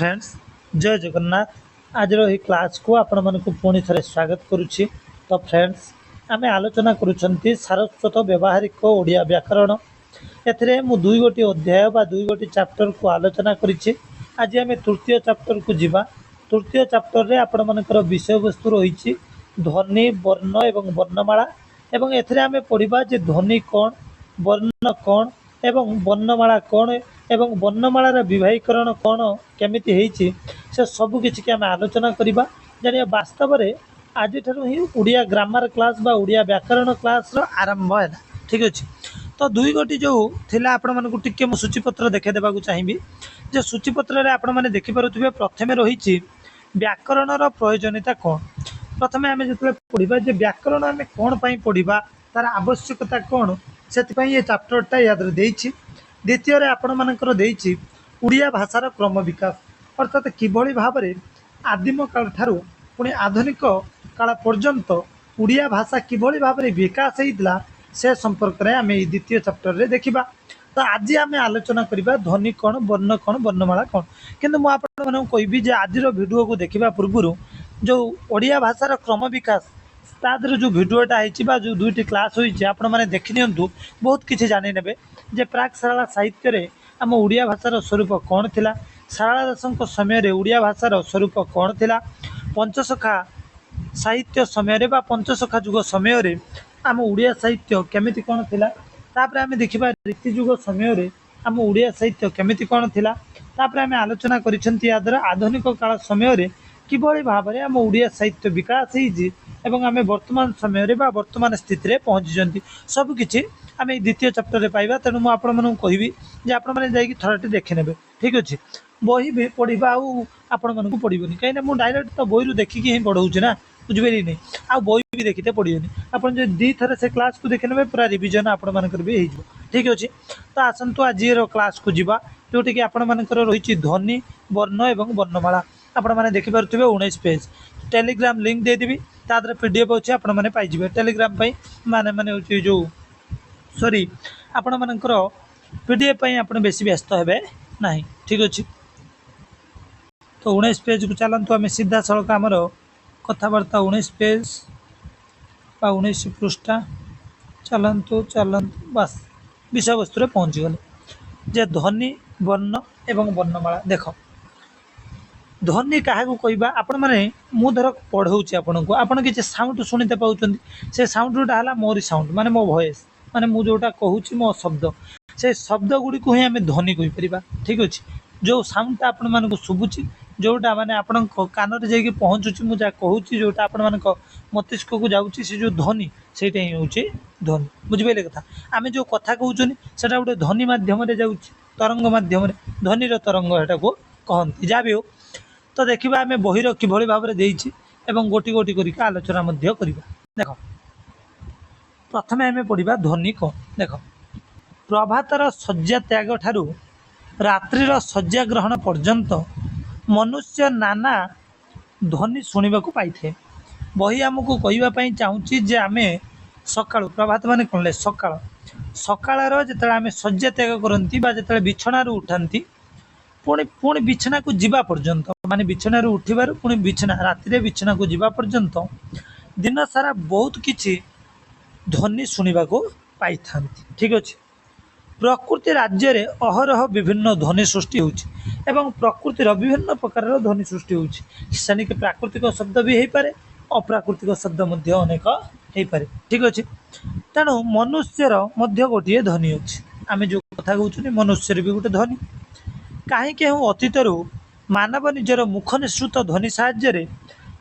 Friends जय जगन्नाथ आज रही क्लास को आपण मानक पुणी थे स्वागत करुच्ची। तो फ्रेंड्स आम आलोचना करुँच सारस्वत व्यावहारिक ओडिया व्याकरण ए मु दुई गोटी अध्याय बा दुई गोटी चैप्टर को आलोचना करी। आज आम तृतीय चैप्टर को जीवा। तृतीय चैप्टर रे आपण मानकर विषय वस्तु रही ध्वनि वर्ण एवं वर्णमाला एवं एथिरे आम पढ़ा जे ध्वनि कौन वर्ण कौन एवं वर्णमाला कौन एवं वर्णमालार विभाहीकरण कौन केमिति हेछि से सबु किछि के आम आलोचना करिबा। जानिया वास्तव में आज ही उड़िया ग्रामर क्लास बा उड़िया व्याकरण क्लास रो आरंभ है। ठीक अच्छे। तो दुई गोटी जो थिला आपण मानकु टिके मु सूचीपत्र देखे देबाकू चाहिबी जे सूचीपत्र रे आपण माने देखि पारुथिबे प्रथमे रहिछि व्याकरणर प्रयोजनीयता कौन। प्रथमे आमे जतले पढिबा जे व्याकरण आमे कोन पई पढिबा तार आवश्यकता कौन से ये चैप्टरटा याद देछि। द्वितीय रे आपण मानकर देछि उड़िया भाषार क्रम विकास अर्थात किभଳି भाबरे आदिम काल ठारू पुणी आधुनिक काल पर्यंत उड़िया भाषा किभଳି भाबरे विकास हेइतला से संपर्क रे आमे द्वितीय चैप्टर रे देखिबा। तो आज आम आलोचना करबा ध्वनि कौन वर्ण कौन वर्णमाला कौन। किंतु मु आपण मानकु कहबी जे आजिर वीडियो को देखिबा पूर्व जो ओडिया भाषार क्रम विकास तादर जो भिडियोटा है जो दुईटी क्लास होती आपण मैंने देखी नियंतु बहुत किसी जानी नेबे जे प्राक सारला साहित्य रे आम उड़िया भाषार स्वरूप कौन थिला। सारला दासଙ୍କ समय रे उड़िया भाषार स्वरूप कौन थिला। पंचसखा साहित्य समय रे बा पंचसखा जुग समय रे आम उड़िया साहित्य केमिति कौन थिला। तापर आमे देखिबा रीति जुग समय रे आम उड़िया साहित्य केमिति कौन थिला। तापर आमे आलोचना करिसेंती या द्वारा आधुनिक काल समय रे किभଳି भाबरे आम उड़िया साहित्य विकास हेइछि एवं आमे वर्तमान समय रे बा वर्तमान स्थिति रे पहुँची सब किछि आमे द्वितीय चैप्टर रे पाइबा। तेणु मु आपण मानकु कहबी जे आपण माने जाईकि थरटी देखि नेबे। ठीक अछि। बही भी पढ़िबा आउ आपण मानकु पढ़िबोनी कहीं ना मु डायरेक्ट तो बही रु देखिकि ही पढ़ौछि ना बुझिबेली नै आ बही भी देखिते पढ़ियोनी आपण जे दी थरे से क्लास को देखि नेबे पूरा रिवीजन आपण मानकर भी हेइजो। ठीक अछि। तो आसंतु आज रो क्लास को जीवा जोटी कि आपण मानकर रहिछि ध्वनि वर्ण एवं वर्णमाला आपण माने देखि पारुथिबे 19 पेज टेलीग्राम लिंक दे देबी तादर पीडीएफ अच्छे आपण माने पाई जिवे टेलीग्राम पई माने माने होची जो सॉरी आपण मानकर पीडीएफ पई आपण बेसी व्यस्त हेबे नाही। ठीक अछि। तो 19 पेज को चलंतु आमे सीधा सड़क हमर कथावार्ता 19 पेज बा 19 पृष्ठा चलंतु बस विषय वस्तु रे पहुंच गले जे ध्वनि वर्ण एवं वर्णमाला। देखो ध्वनि क्या कहवा आपण मैंने मुझर पढ़ाऊँच आपको आपड़ किसी साउंड शुणीते पाँच से साउंडटा है मोरी साउंड माने मो वॉइस माने मु जोटा कहूँ मो शब्द से शब्द गुड़ी को ही आम ध्वनि कहीपर। ठीक अच्छे। जो साउंडटा आपण मानक शुभुची जोटा माने आपण कान रे जाइए पहुँचुची मुझे कहूँ जोटा आपण मान मस्तिष्क को जाऊँगी से जो ध्वनि सेटा ही हूँ ध्वनि बुझिपारे कथा। आम जो कथा कहूँ से गोटे ध्वनि मध्यम जाऊँगी तरंग मध्यम ध्वनिर तरंग एटा को कहती जहाँ भी हो। तो देखा आम बहीर किभଳି भाव देइछि एवं गोटी गोटी करके आलोचना मध्य करिबा। देखो प्रथमे आम पढ़ा ध्वनि कौन। देख प्रभातर शय्या त्याग ठारू रात्रिर शय्या ग्रहण पर्यंत मनुष्य नाना ध्वनि शुणा पाई थे। बही आमको कहवाई चाहूँगी जे आम सकाळु प्रभात मान कौन सकाळ सकाळर जो आम शय्या त्याग करती जो बिछणार उठाती पुणी पुणी बिछना को जीवा पर्यंत माने बिछना उठिबार पुणी बिछना राति बिछना को जीवा पर्यंत दिन सारा बहुत किछि ध्वनि शुणा पाई था। ठीक अच्छे। प्रकृति राज्य रे अहरह विभिन्न ध्वनि सृष्टि होछि एवं प्रकृतिर विभिन्न प्रकार ध्वनि सृष्टि होछि सेनिक प्राकृतिक शब्द भी हो पारे अप्राकृतिक शब्द मध्य अनेक हो पारे। ठीक अच्छे। तेणु मनुष्यर मध्य गोटे ध्वनि अच्छे आम जो कथा कहते मनुष्यर भी गोटे ध्वनि कहीं अतीतर मानव निजर मुख निसृत ध्वनि साहाय्य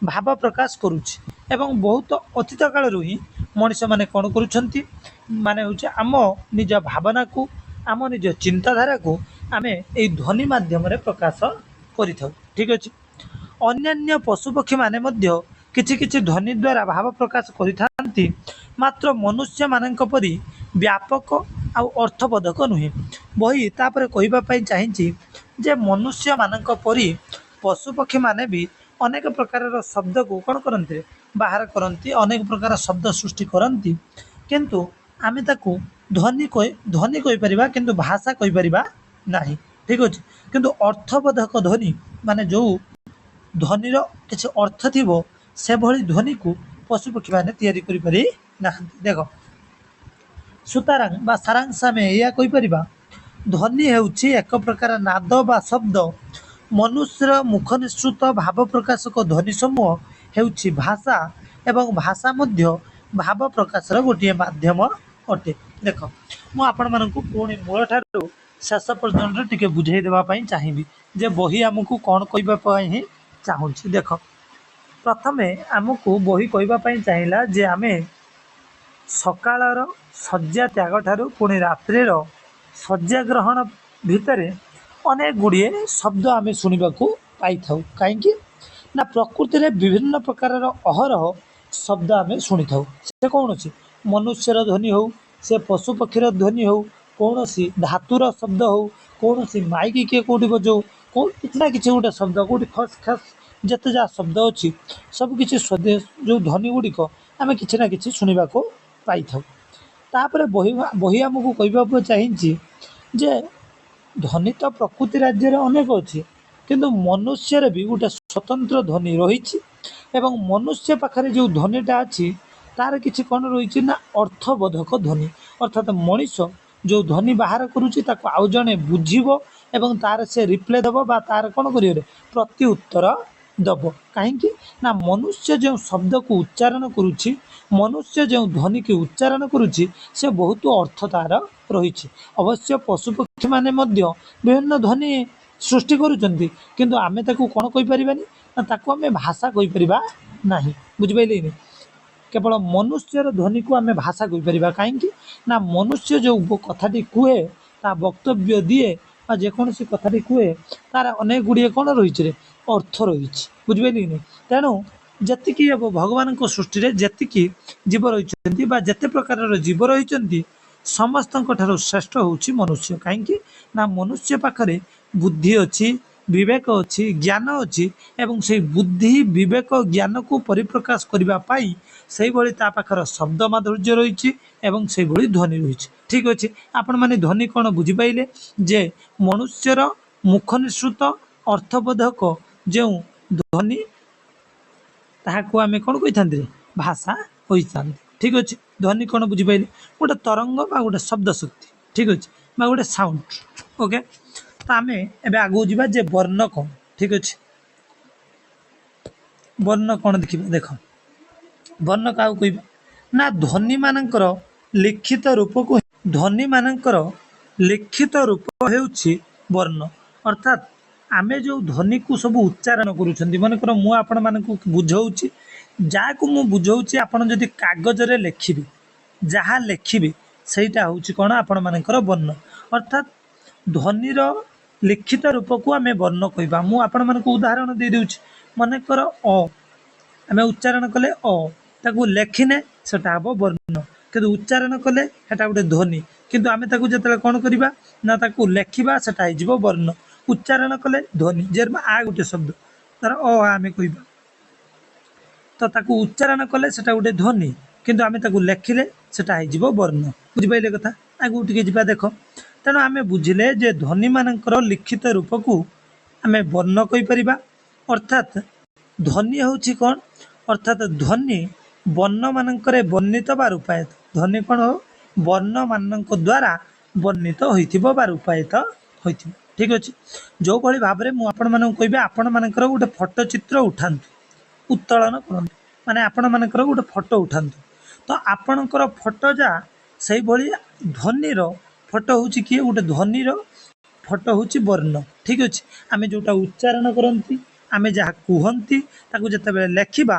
भाव प्रकाश करुच्ची एवं बहुत अतीत काल ही मनीष मैंने कौन करुँच माने हूँ आम निज भावना को आम निज चिंताधारा को आम ये ध्वनि मध्यम प्रकाश करिथाउ। ठीक अच्छे। अन्यान्य पशुपक्षी माने मध्य किछि किछि ध्वनि द्वारा भाव प्रकाश करिथांती मात्र मनुष्य मानक परी व्यापक आउ अर्थबोधक नुहे। बही तापर कहवाई चाहिए जे मनुष्य मानक परी पशुपक्षी माने भी अनेक प्रकार शब्द को कौन करते बाहर करती अनेक प्रकार शब्द सृष्टि करती किंतु आमे ताकू ध्वनि कहीपर किंतु भाषा कहीपर नहीं। ठीक अच्छे किंतु अर्थबोधक ध्वनि माने जो ध्वनिर किसी अर्थ थी से भली ध्वनि को पशुपक्षी मैंने तैयारी करि पारि नाहांती। देख सुतरां बा सारांश आम या ध्वनि हेउछि एक प्रकार नाद बा शब्द मनुष्यर मुख निसृत भाव प्रकाशक ध्वनि समूह हेउछि भाषा एवं भाषा मध्य भाव प्रकाशर गोटे माध्यम अटे। देख मु आपण मानकु पुणी मूल ठारू शेष पर्यंत टिके बुझाई देबा पई चाहिबी जे बही आमको कौन कहबा पई चाहूँगी। देख प्रथमे आमको बही कहबा पई चाहिला जे आमे सकाळर शଯ୍ୟା त्याग ठारू पुणी रात्रिर शଯ୍ୟା ग्रहण भितर अनेक गुड़िए शब्द आम शुणा पाई कहीं ना प्रकृति में विभिन्न प्रकार अहरह शब्द आम शुणी था से कौन सी मनुष्यर ध्वनि हो से पशुपक्षीर ध्वनि हो कौन सी धातुर शब्द हो कौन सी माइक किए कौटी बजाऊ किसी ना कि गोटे शब्द कौटी खस खस जिते जहाँ शब्द अच्छी सबकि स्वदेश जो ध्वनि गुड़िक आम कि ना कि शुणा पाई तापर बही आमको कहवाक चाहिए जे ध्वनि तो प्रकृति राज्य अनेक अच्छी किंतु मनुष्य भी गोटे स्वतंत्र ध्वनि रही एवं मनुष्य पाखे जो ध्वनिटा अच्छी तार किसी कौन रही ना अर्थबोधक ध्वनि अर्थात मनीष जो ध्वनि बाहर करुच्ची आउ जड़े बुझब एवं तार से रिप्ले दब बा तार कौन कर प्रति उत्तर दब कहीं ना मनुष्य जो शब्द को उच्चारण करुच्ची मनुष्य जो ध्वनि की उच्चारण करुच्ची से बहुत अर्थ तार रही अवश्य पशुपक्षी माने विभिन्न ध्वनि सृष्टि करुँच किंतु आमे ताकू कौन कहीपरानी ना ताकू आमे भाषा कहीपर ना बुझिपारे केवल मनुष्यर ध्वनि को आमे भाषा कहीपर कहीं ना मनुष्य जो कथाटी कहे ता वक्तव्य दिए जेकोसी कथाटी कहे तार अनेक गुड़िए कौन रही अर्थ रही बुझिपारे कि तेणु जतिकी भगवान सृष्टि में जतिकी जीव रही जिते प्रकार जीव रही समस्त श्रेष्ठ होउछि मनुष्य कहीं ना मनुष्य पाखरे बुद्धि अच्छी विवेक अच्छी ज्ञान अच्छी एवं से बुद्धि विवेक ज्ञान को परिप्रकाश करने से भली ता पाखर शब्द माधुर्य रही एवं से भली ध्वनि रही ठीक अच्छे आपण मैंने ध्वनि कौन बुझिपारे जे मनुष्यर मुख निसृत अर्थबोधक जो ध्वनि ताहाको आमे कौन कही था भाषा कही था ठीक अच्छे ध्वनि कौन बुझिपारे गोटे तरंग बा गोटे शब्द शक्ति ठीक अच्छे बा गोटे साउंड ओके तो आम एवं आगू जा वर्ण कौन ठीक अच्छे वर्ण कौन देखा देख वर्ण क्या कह ना ध्वनि मानकर लिखित रूप को ध्वनि मानकर लिखित रूप हेउछि वर्ण अर्थात आमे जो ध्वनि को सब उच्चारण करुँच मनकर मु आपण मानक बुझाऊँगी जहाँ को मु बुझाऊँगी आपड़ जदि कागज रे लिखिबे जहाँ लिखिबे सहीटा हूँ कौन आपण मानकर वर्ण अर्थात ध्वनिर लिखित रूप को आमे वर्ण कहवा मु आपण मानक उदाहरण दे दूँ मनकर आमे उच्चारण कले ताकू लेखिने सेटा हम वर्ण किंतु उच्चारण कले सेटा गोटे ध्वनि किंतु आमे ताकू जतले कौन करवा ना ताकू लेखिबा सेटा हो वर्ण उच्चारण कले ध्वनि जे आ गोटे शब्द तार आमे कहवा तो ताकू उच्चारण कले सेटा गोटे ध्वनि किंतु आमे ताकू लेखिले सेटा हो वर्ण बुझिपारे कथा आगू टिके जिबा देख तेणु आमे बुझिले जे ध्वनि मानकर लिखित रूप को आमे वर्ण कहीपर अर्थात ध्वनि हूँ कौन अर्थात ध्वनि वर्ण मानक वर्णित बा रूपायित ध्वनि कौन हो वर्ण मान द्वारा वर्णित होता रूपायित हो ठीक अच्छे जो भाई भाव में मुझे कहि आपण मानकर गोटे फटोचित्र उठातु उत्तोलन करूँ माने आपण मानकर गोटे फटो उठातु तो आपणकर फटो जा से भाई ध्वनिर फटो हूँ किए गोटे ध्वनिर फटो हूँ वर्ण ठीक अच्छे आमे जोटा उच्चारण करती आमे जहाँ कहती ताकू जिते लेखिबा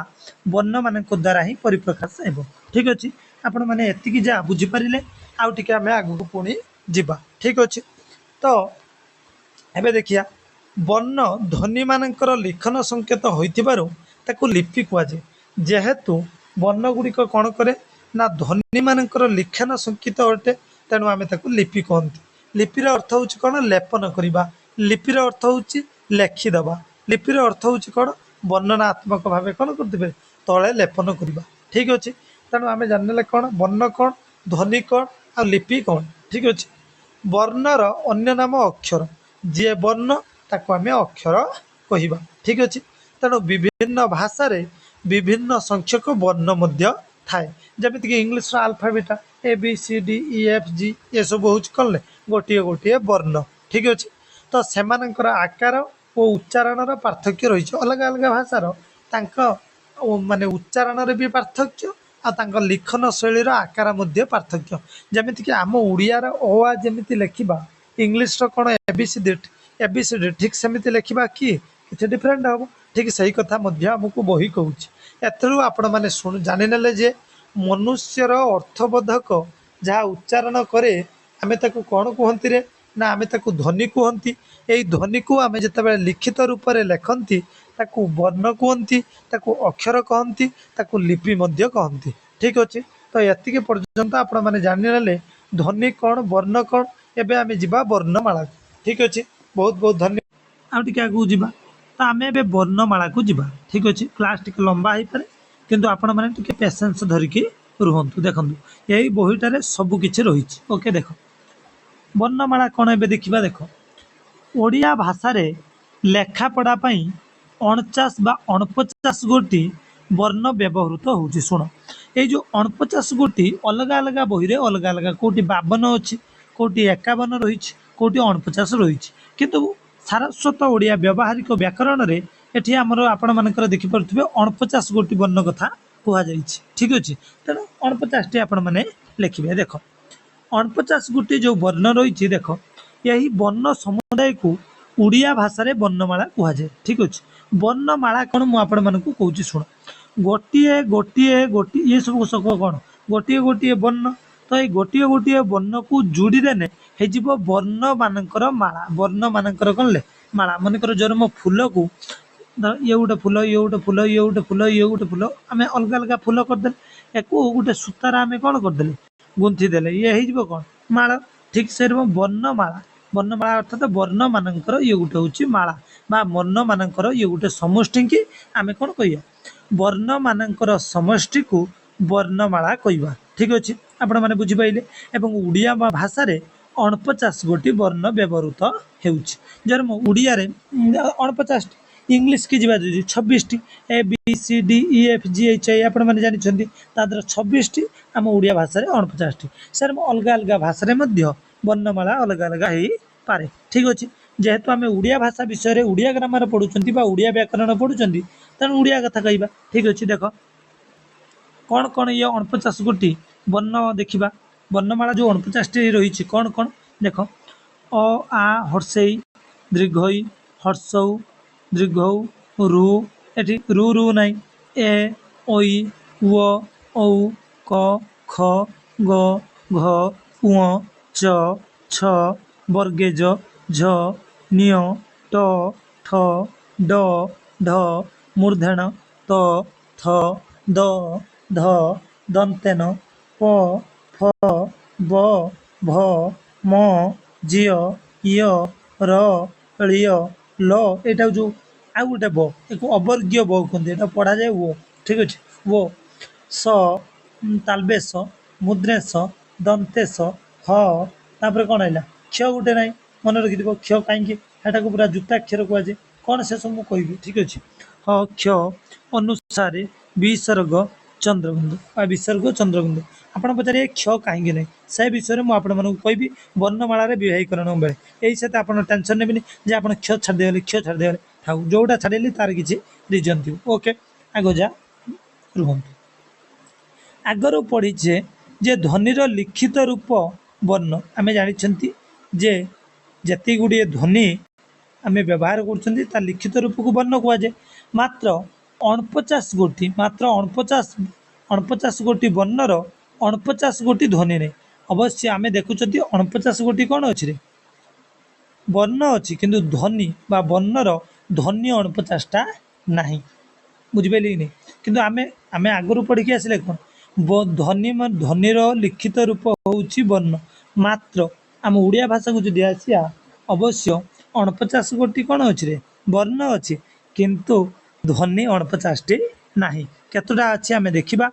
वर्ण मान द्वारा ही परिप्रकाश हो ठीक अच्छे आपण मैंने एतिकी जहाँ बुझीपारे आउ टिके आमे आगू पुणी जीवा ठीक अच्छे तो एबे देखिया वर्ण ध्वनि मानकर लिखन संकेत होइतिबारु ताकू लिपि कुआजे जेहेतु वर्ण गुड़िक कौन करे ना ध्वनि मानकर लिखन संकेत अटे तेणु आमे ताकू लिपि कहती लिपिर अर्थ हूँ कौन लेपन करवा लिपिर अर्थ हूँ लेखिदबा लिपिर अर्थ हूँ कौन वर्णनात्मक भाव कौन करते तले लेपन करवा ठीक अच्छे तेणु आमे जानिले कौन वर्ण कौन ध्वनि कौन आ लिपि कौन ठीक अच्छे वर्णर अन्य नाम अक्षर जी वर्ण ताको आम अक्षर कहवा ठीक अच्छे। तेणु विभिन्न भाषा विभिन्न संख्यक वर्ण थाए जमीक English alphabet A B C D E F G ये सब हूँ कौन गोटे गोटे वर्ण ठीक अच्छे। तो से आकार और उच्चारण पार्थक्य रही अलग अलग भाषार माने उच्चारण भी पार्थक्य आ लिखन शैलीर आकार पार्थक्य जमीक आम ओडियार अ आ जमी लेखा इंग्लीश कौन एबीसीडी ठीक सेमती लिखा कि डिफरेन्ट हम ठीक सही कथा आमको बही कहूँ। एथरू आपण मैंने जाने जे मनुष्यर अर्थबोधक जहाँ उच्चारण करे आम कौन कहती रे ना आम ध्वनि कहती। यही ध्वनि को आम जिते लिखित रूप से लेखती ताकू वर्ण कहती अक्षर कहती लिपि कहती ठीक अच्छे। तो ये पर्यंत आपण मैंने जाने ध्वनि कौन वर्ण कौन एवं आम जा वर्णमाला ठीक अच्छे। बहुत बहुत धन्यवाद आगे आगू जा तो आम ए वर्णमाला को जा ठीक अच्छे। क्लास टी लंबा हो पाए किंतु आपण मैंने पेसेंस धरिकी रुहतु देखूँ यही बहीटार सबकि रही ओके। देख वर्णमाला कौन ए देखा देख ओडिया भाषा लेखापढ़ा 49 बा 49 गोटी वर्ण व्यवहृत होउछि। शुण ये जो 49 गोटी अलग अलग बही अलग अलग कौटी 52 अच्छी कौटी 51 रही कौटी 49 रही किंतु सारस्वत ओडिया व्यावहारिक व्याकरण में एठी आमर आपण मानकर देखिपे 49 गोटी वर्ण कथा कहुई ठीक अच्छे। तेणु 49 आपण मैंने लिखे देख 49 गोटी जो वर्ण रही देख यही वर्ण समुदाय को उड़िया भाषा रे वर्णमाला कहुए ठीक अच्छे। वर्णमाला कौन मुझे कहूँ शुण गोटे गोटे गोटे ये सब सब कौन गोटे गोटे वर्ण तो ये गोटे गोटे वर्ण को जोड़ी देने हो वर्ण मानकर माला वर्ण मानकर कौन ले माला मनकर जन्म फूल को ये गोटे फूल ये गोटे फूल ये गोटे फूल ये गोटे फूल आम अलग अलग फूल करदे या गोटे सूतार आम कौन करदे गुंथिदेले ये हो कौन माला ठीक से वर्णमाला वर्णमाला अर्थात वर्ण मानकर ये गोटे हूँ माला बा वर्ण मानकर ये गोटे समष्टि की आम कौन कह वर्ण मानकर समष्टि को वर्णमाला कहवा ठीक अच्छे। आपण मैंने बुझीपारे एवं उड़िया भाषा 49 गोटी वर्ण व्यवहृत होर उड़िया 49 इंग्लीश की जीवा 26 T A B C D E F G H I आपण मैंने जानते 26 टी आम उड़िया भाषा 49 टी सर अलग अलग भाषा वर्णमाला अलग अलग हो पारे ठीक अच्छे। जेहेतु आम उड़िया भाषा विषय उड़िया ग्रामर पढ़ुंट उड़िया व्याकरण पढ़ुंट तेणु उड़िया कथा कहवा ठीक अच्छे। देख कौन कौन ये 49 गोटी वर्ण देखा वर्णमाला जो 49 टी रही कौन कौन देख अ आ हर्षई दीर्घई हर्षौ दीर्घौ रु एटी रु रु नाई ए ओई उ औ क ख ग घ उ च छ वर्गेज झ निय ट ठ ड ढ मूर्धन त थ द ध दन्तेन प फ ब भ म जिय य र ଳିୟ ल एटा जो आउ गोटे ब एक अवर्गीय ब कहते हैं पढ़ा जाए वो ठीक अच्छे। वो स तालबेश मुद्रेश दंतेश ह तापर कौन है क्ष गोटे ना मन रखि क्ष कहीं पूरा जुताक्षर कहुए कौन से सब मुझे ठीक अच्छे। ह क्ष अनुसारे विसर्ग चंद्रबिंदु विसर्ग चंद्रबिंदु आपड़ पचारे क्ष कहीं ना से विषय में आपको कहि वर्णमाला विवाहीकरण बेले यही सहित आप टेंशन ने जे आप क्ष छाड़देले क्ष छाड़देले था जोटा छाड़े तार किसी रिजन थी ओके। आग जा रुहतु आगर पढ़ीचे जे ध्वनिर लिखित रूप वर्ण आम जानी जे जति गुड़िए ध्वनि आम व्यवहार कर लिखित रूप को वर्ण कहुए मात्र 49 गोटी मात्र 49 गोटी वर्णर 49 गोटी ध्वनि नहीं अवश्य आम देखुं 49 गोटी कौन अच्छे वर्ण अच्छी किंतु ध्वनि बा वर्णर ध्वनि 49टा ना बुझिपारे कि नहीं किंतु आमे आमे आगु पढ़ी की आसिले कौन ध्वनिर लिखित रूप हूँ वर्ण मात्र आम उड़िया भाषा को जो आसिया अवश्य 49 गोटी कौन अच्छे वर्ण अच्छी किंतु ध्वनि 49टी ना केतटा अच्छी आम देखा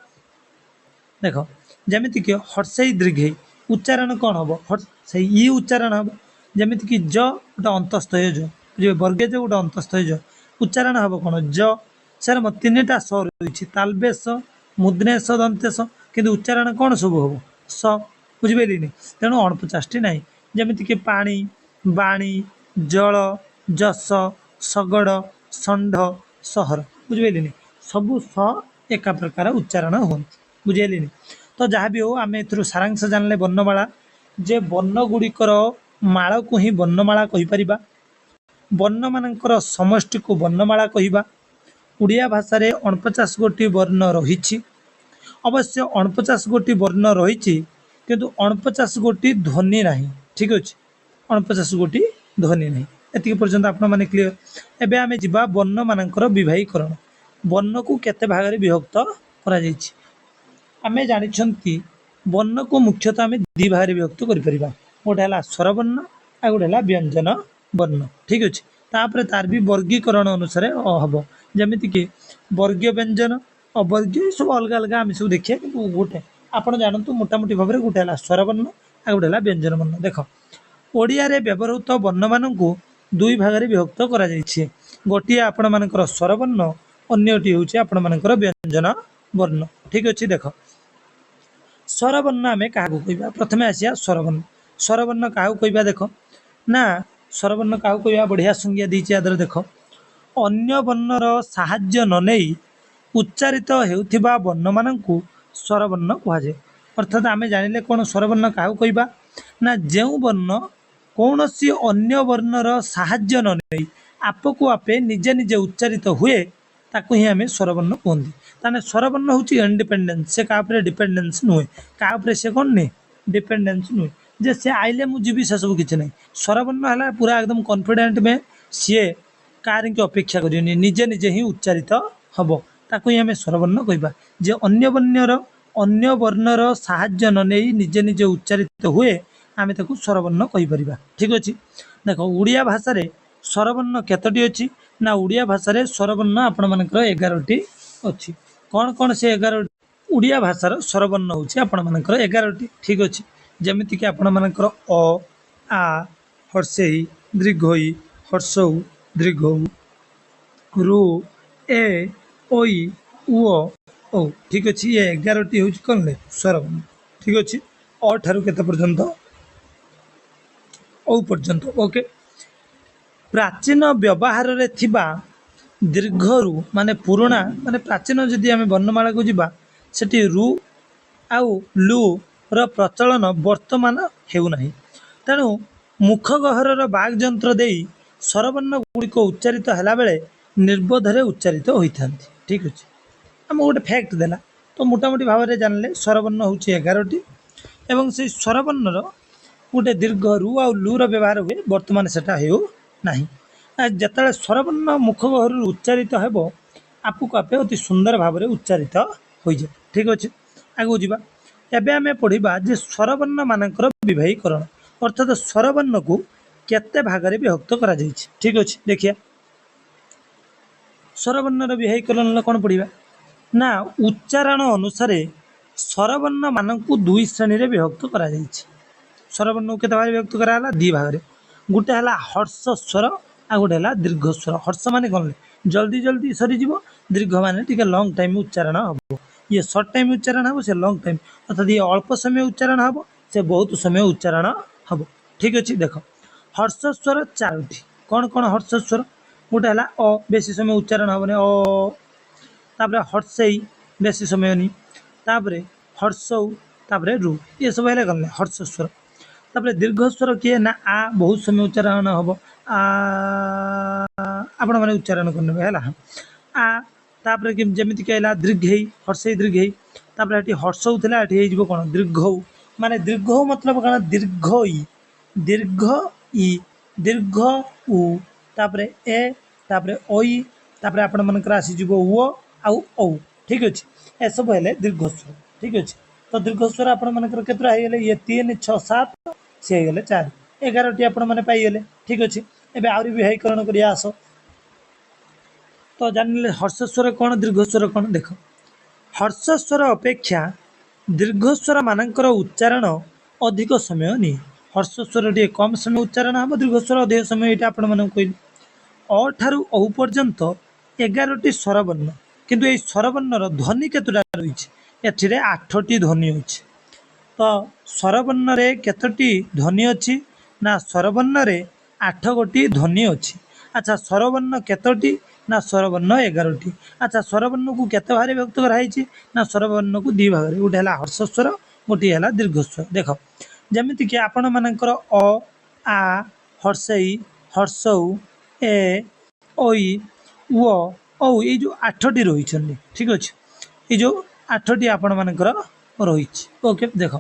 देख जमीक हर्षई दीर्घई उच्चारण कौन हम से ई उच्चारण हम ଯେମିତିକି ଜ ଗୋଟେ ଅନ୍ତସ୍ଥୟ ଜ ବୁଝିବେ, ବର୍ଗେ ଜ ଗୋଟେ ଅନ୍ତସ୍ଥୟ ଜ, ଉଚ୍ଚାରଣ ହେବ କ'ଣ ଜ। ସାର୍ ମୋ 3ଟା ସ ରହିଛି, ତାଲବେଶ, ମୁଦ୍ରେଶ, ଦନ୍ତେଶ, କିନ୍ତୁ ଉଚ୍ଚାରଣ କ'ଣ ସବୁ ହେବ ସ, ବୁଝିପାରିଲେନି। ତେଣୁ 49ଟି ନାହିଁ, ଯେମିତିକି ପାଣି, ବାଣୀ, ଜଳ, ଯଶ, ଶଗଡ଼, ଷଣ୍ଢ, ସହର, ବୁଝିପାରିଲେନି। ସବୁ ସ ଏକା ପ୍ରକାର ଉଚ୍ଚାରଣ ହୁଅନ୍ତି, ବୁଝିପାରିଲେନି। ତ ଯାହା ବି ହଉ ଆମେ ଏଥିରୁ ସାରାଂଶ ଜାଣିଲେ ବର୍ଣ୍ଣମାଳା, ଯେ ବର୍ଣ୍ଣ ଗୁଡ଼ିକର ମାଳକୁ ହିଁ ବର୍ଣ୍ଣମାଳା କହିପାରିବା। ବର୍ଣ୍ଣମାନଙ୍କର ସମଷ୍ଟିକୁ ବର୍ଣ୍ଣମାଳା କହିବା। ଓଡ଼ିଆ ଭାଷାରେ 49 ଗୋଟି ବର୍ଣ୍ଣ ରହିଛି। ଅବଶ୍ୟ 49 ଗୋଟି ବର୍ଣ୍ଣ ରହିଛି, କିନ୍ତୁ 49 ଗୋଟି ଧ୍ୱନି ନାହିଁ, ଠିକ୍ ଅଛି। 49 ଗୋଟି ଧ୍ୱନି ନାହିଁ, ଏତିକି ପର୍ଯ୍ୟନ୍ତ ଆପଣମାନେ କ୍ଲିଅର। ଏବେ ଆମେ ଯିବା ବର୍ଣ୍ଣମାନଙ୍କର ବିଭାଗୀକରଣ। ବର୍ଣ୍ଣକୁ କେତେ ଭାଗରେ ବିଭକ୍ତ କରାଯାଇଛି। ଆମେ ଜାଣିଛନ୍ତି ବର୍ଣ୍ଣକୁ ମୁଖ୍ୟତଃ ଆମେ 2 ଭାଗରେ ବିଭକ୍ତ କରିପାରିବା, ଗୋଟେ ହେଲା ସ୍ୱରବର୍ଣ୍ଣ ଆଉ ଗୋଟେ ହେଲା ବ୍ୟଞ୍ଜନ ବର୍ଣ୍ଣ, ଠିକ୍ ଅଛି। ତାପରେ ତାର ବି ବର୍ଗୀକରଣ ଅନୁସାରେ ହେବ, ଯେମିତିକି ବର୍ଗୀୟ ବ୍ୟଞ୍ଜନ, ଅବର୍ଗୀୟ, ସବୁ ଅଲଗା ଅଲଗା ଆମେ ସବୁ ଦେଖିବା, କିନ୍ତୁ ଗୋଟେ ଆପଣ ଜାଣନ୍ତୁ ମୋଟାମୋଟି ଭାବରେ ଗୋଟେ ହେଲା ସ୍ୱରବର୍ଣ୍ଣ ଆଉ ଗୋଟେ ହେଲା ବ୍ୟଞ୍ଜନ ବର୍ଣ୍ଣ। ଦେଖ, ଓଡ଼ିଆରେ ବ୍ୟବହୃତ ବର୍ଣ୍ଣମାନଙ୍କୁ 2 ଭାଗରେ ବିଭକ୍ତ କରାଯାଇଛି। ଗୋଟିଏ ଆପଣମାନଙ୍କର ସ୍ୱରବର୍ଣ୍ଣ, ଅନ୍ୟଟି ହେଉଛି ଆପଣମାନଙ୍କର ବ୍ୟଞ୍ଜନ ବର୍ଣ୍ଣ, ଠିକ୍ ଅଛି। ଦେଖ, ସ୍ୱରବର୍ଣ୍ଣ ଆମେ କାହାକୁ କହିବା, ପ୍ରଥମେ ଆସିବା ସ୍ୱରବର୍ଣ୍ଣ। ସ୍ୱରବର୍ଣ୍ଣ କାହାକୁ କହିବା, ଦେଖ ନା ସ୍ୱରବର୍ଣ୍ଣ କାହାକୁ କହିବା, ବଢ଼ିଆ ସଂଜ୍ଞା ଦେଇଛି ୟା ଦେହରେ। ଦେଖ, ଅନ୍ୟ ବର୍ଣ୍ଣର ସାହାଯ୍ୟ ନ ନେଇ ଉଚ୍ଚାରିତ ହେଉଥିବା ବର୍ଣ୍ଣମାନଙ୍କୁ ସ୍ୱରବର୍ଣ୍ଣ କୁହାଯାଏ। ଅର୍ଥାତ୍ ଆମେ ଜାଣିଲେ କ'ଣ ସ୍ୱରବର୍ଣ୍ଣ କାହାକୁ କହିବା, ନା ଯେଉଁ ବର୍ଣ୍ଣ କୌଣସି ଅନ୍ୟ ବର୍ଣ୍ଣର ସାହାଯ୍ୟ ନ ନେଇ ଆପକୁ ଆପେ ନିଜେ ନିଜେ ଉଚ୍ଚାରିତ ହୁଏ, ତାକୁ ହିଁ ଆମେ ସ୍ୱରବର୍ଣ୍ଣ କୁହନ୍ତି। ତାହେଲେ ସ୍ୱରବର୍ଣ୍ଣ ହେଉଛି ଇଣ୍ଡିପେଣ୍ଡେନ୍ସ, ସେ କାହା ଉପରେ ଡିପେଣ୍ଡେନ୍ସ ନୁହେଁ, କାହା ଉପରେ ସେ କ'ଣ ନୁହେଁ, ଡିପେଣ୍ଡେନ୍ସ ନୁହେଁ, ଯେ ସେ ଆଇଲେ ମୁଁ ଯିବି ସେସବୁ କିଛି ନାହିଁ। ସ୍ୱରବର୍ଣ୍ଣ ହେଲା ପୁରା ଏକଦମ କନଫିଡେଣ୍ଟ ମେ, ସିଏ କାହାରିକି ଅପେକ୍ଷା କରିବନି, ନିଜେ ନିଜେ ହିଁ ଉଚ୍ଚାରିତ ହେବ, ତାକୁ ହିଁ ଆମେ ସ୍ୱରବର୍ଣ୍ଣ କହିବା। ଯେ ଅନ୍ୟ ବର୍ଣ୍ଣର ସାହାଯ୍ୟ ନ ନେଇ ନିଜେ ନିଜେ ଉଚ୍ଚାରିତ ହୁଏ, ଆମେ ତାକୁ ସ୍ୱରବର୍ଣ୍ଣ କହିପାରିବା, ଠିକ୍ ଅଛି। ଦେଖ, ଓଡ଼ିଆ ଭାଷାରେ ସ୍ୱରବର୍ଣ୍ଣ କେତୋଟି ଅଛି, ନା ଓଡ଼ିଆ ଭାଷାରେ ସ୍ୱରବର୍ଣ୍ଣ ଆପଣମାନଙ୍କର 11ଟି ଅଛି। କ'ଣ କ'ଣ ସେ 11ଟି? ଓଡ଼ିଆ ଭାଷାର ସ୍ୱରବର୍ଣ୍ଣ ହେଉଛି ଆପଣମାନଙ୍କର 11ଟି, ଠିକ୍ ଅଛି। ଯେମିତିକି ଆପଣମାନଙ୍କର ଅ, ଆ, ହର୍ଷେଇ, ଦୀର୍ଘଇ, ହର୍ଷଉ, ଦୀର୍ଘଉ, ରୁ, ଏ, ଓଇ, ଉଅ, ଓ, ଠିକ୍ ଅଛି। ଏ 11ଟି ହେଉଛି କ'ଣ ସ୍ୱରବର୍ଣ୍ଣ, ଠିକ୍ ଅଛି। ଅ ଠାରୁ କେତେ ପର୍ଯ୍ୟନ୍ତ, ଓ ପର୍ଯ୍ୟନ୍ତ, ଓକେ। ପ୍ରାଚୀନ ବ୍ୟବହାରରେ ଥିବା ଦୀର୍ଘରୁ, ମାନେ ପୁରୁଣା, ମାନେ ପ୍ରାଚୀନ ଯଦି ଆମେ ବର୍ଣ୍ଣମାଳାକୁ ଯିବା, ସେଠି ରୁ ଆଉ ଲୁର ପ୍ରଚଳନ ବର୍ତ୍ତମାନ ହେଉନାହିଁ। ତେଣୁ ମୁଖ ଗହ୍ୱରର ବାକ୍ ଯନ୍ତ୍ର ଦେଇ ସ୍ୱରବର୍ଣ୍ଣ ଗୁଡ଼ିକ ଉଚ୍ଚାରିତ ହେଲାବେଳେ ନିର୍ବୋଧରେ ଉଚ୍ଚାରିତ ହୋଇଥାନ୍ତି, ଠିକ୍ ଅଛି। ଆମକୁ ଗୋଟେ ଫ୍ୟାକ୍ଟ ଦେଲା, ତ ମୋଟାମୋଟି ଭାବରେ ଜାଣିଲେ ସ୍ୱରବର୍ଣ୍ଣ ହେଉଛି 11ଟି, ଏବଂ ସେଇ ସ୍ୱରବର୍ଣ୍ଣର ଗୋଟେ ଦୀର୍ଘ ରୁ ଆଉ ଲୁର ବ୍ୟବହାର ହୁଏ, ବର୍ତ୍ତମାନ ସେଟା ହେଉନାହିଁ। ଯେତେବେଳେ ସ୍ୱରବର୍ଣ୍ଣ ମୁଖ ଗହ୍ୱରରୁ ଉଚ୍ଚାରିତ ହେବ, ଆପକୁ ଆପେ ଅତି ସୁନ୍ଦର ଭାବରେ ଉଚ୍ଚାରିତ ହୋଇଯାଏ, ଠିକ୍ ଅଛି। ଆଗକୁ ଯିବା। ଏବେ ଆମେ ପଢ଼ିବା ଯେ ସ୍ୱରବର୍ଣ୍ଣ ମାନଙ୍କର ବିଭାଗୀକରଣ, ଅର୍ଥାତ୍ ସ୍ୱରବର୍ଣ୍ଣକୁ କେତେ ଭାଗରେ ବିଭକ୍ତ କରାଯାଇଛି, ଠିକ୍ ଅଛି। ଦେଖିବା, ସ୍ୱରବର୍ଣ୍ଣର ବିଭାଗୀକରଣ କ'ଣ ପଢ଼ିବା, ନା ଉଚ୍ଚାରଣ ଅନୁସାରେ ସ୍ୱରବର୍ଣ୍ଣ ମାନଙ୍କୁ 2 ଶ୍ରେଣୀରେ ବିଭକ୍ତ କରାଯାଇଛି। ସ୍ୱରବର୍ଣ୍ଣକୁ କେତେ ଭାଗରେ ବିଭକ୍ତ କରାଗଲା, 2 ଭାଗରେ। ଗୋଟେ ହେଲା ହର୍ଷ ସ୍ୱର ଆଉ ଗୋଟେ ହେଲା ଦୀର୍ଘ ସ୍ୱର। ହର୍ଷ ମାନେ କ'ଣ, ଜଲ୍ଦି ଜଲ୍ଦି ସରିଯିବ, ଦୀର୍ଘ ମାନେ ଟିକେ ଲଙ୍ଗ ଟାଇମ୍ ଉଚ୍ଚାରଣ ହେବ। ଇଏ ସର୍ଟ ଟାଇମ୍ ଉଚ୍ଚାରଣ ହେବ, ସେ ଲଙ୍ଗ ଟାଇମ୍, ଅର୍ଥାତ୍ ଇଏ ଅଳ୍ପ ସମୟ ଉଚ୍ଚାରଣ ହେବ, ସେ ବହୁତ ସମୟ ଉଚ୍ଚାରଣ ହେବ, ଠିକ୍ ଅଛି। ଦେଖ, ହର୍ଷ ସ୍ୱର 4ଟି। କ'ଣ କ'ଣ ହର୍ଷ ସ୍ୱର, ଗୋଟେ ହେଲା ଅ, ବେଶୀ ସମୟ ଉଚ୍ଚାରଣ ହେବନି, ଅ। ତାପରେ ହର୍ଷେଇ, ବେଶୀ ସମୟ ନି। ତାପରେ ହର୍ଷଉ, ତାପରେ ରୁ, ଏସବୁ ହେଲେ କ'ଣ ହର୍ଷ ସ୍ୱର। ତାପରେ ଦୀର୍ଘ ସ୍ୱର କିଏ, ନା ଆ, ବହୁତ ସମୟ ଉଚ୍ଚାରଣ ହେବ, ଆ, ଆପଣମାନେ ଉଚ୍ଚାରଣ କରିନେବେ ହେଲା, ଆ। ତାପରେ ଯେମିତିକି ହେଲା ଦୀର୍ଘେଇ, ହର୍ଷେଇ ଦୀର୍ଘେଇ। ତାପରେ ଏଠି ହର୍ଷଉ ଥିଲା, ଏଠି ହେଇଯିବ କ'ଣ ଦୀର୍ଘଉ, ମାନେ ଦୀର୍ଘଉ ମତଲବ କ'ଣ, ଦୀର୍ଘ ଇ, ଦୀର୍ଘ ଇ, ଦୀର୍ଘ ଉ, ତାପରେ ଏ, ତାପରେ ଓଇ, ତାପରେ ଆପଣମାନଙ୍କର ଆସିଯିବ ଉଅ ଆଉ ଔ, ଠିକ୍ ଅଛି। ଏସବୁ ହେଲେ ଦୀର୍ଘ ସ୍ୱର, ଠିକ୍ ଅଛି। ତ ଦୀର୍ଘ ସ୍ୱର ଆପଣମାନଙ୍କର କେତେଟା ହେଇଗଲେ, ଇଏ 3, 6, 7, ସେ ହେଇଗଲେ 4, 11ଟି ଆପଣମାନେ ପାଇଗଲେ, ଠିକ୍ ଅଛି। ଏବେ ଆହୁରି ବିଭାଗୀକରଣ କରିବା ଆସ। ତ ଜାଣିଲେ ହର୍ଷ ସ୍ୱର କ'ଣ, ଦୀର୍ଘ ସ୍ୱର କ'ଣ। ଦେଖ, ହର୍ଷ ସ୍ୱର ଅପେକ୍ଷା ଦୀର୍ଘ ସ୍ୱର ମାନଙ୍କର ଉଚ୍ଚାରଣ ଅଧିକ ସମୟ ନିଏ। हर्षस्वर टी कम समय उच्चारण हम दीर्घस्वर अधिक समय ये आपण मानक कहली अ ठारू औ पर्यंत 11टी स्वरवर्ण किंतु ये स्वरवर्णर ध्वनि केतुटा रही एथिरे 8टी ध्वनि अछि तो स्वरवर्ण रे केतोटी ध्वनि अछि ना स्वरवर्ण रे 8 गोटी ध्वनि अछि अच्छा स्वरवर्ण केतोटी ना स्वरवर्ण 11टी अच्छा स्वरवर्ण को केते भागे विभक्त कराई ना स्वरवर्ण को दी भाग गोटे है हर्षस्वर गोटे है दीर्घस्वर देख जमिति कि आपण मानकर अ आ हर्षई हर्षौ ए ओई उ औ ये जो 8टी रही ठीक अच्छे ये जो 8टी आपण मानकर रही ओके देख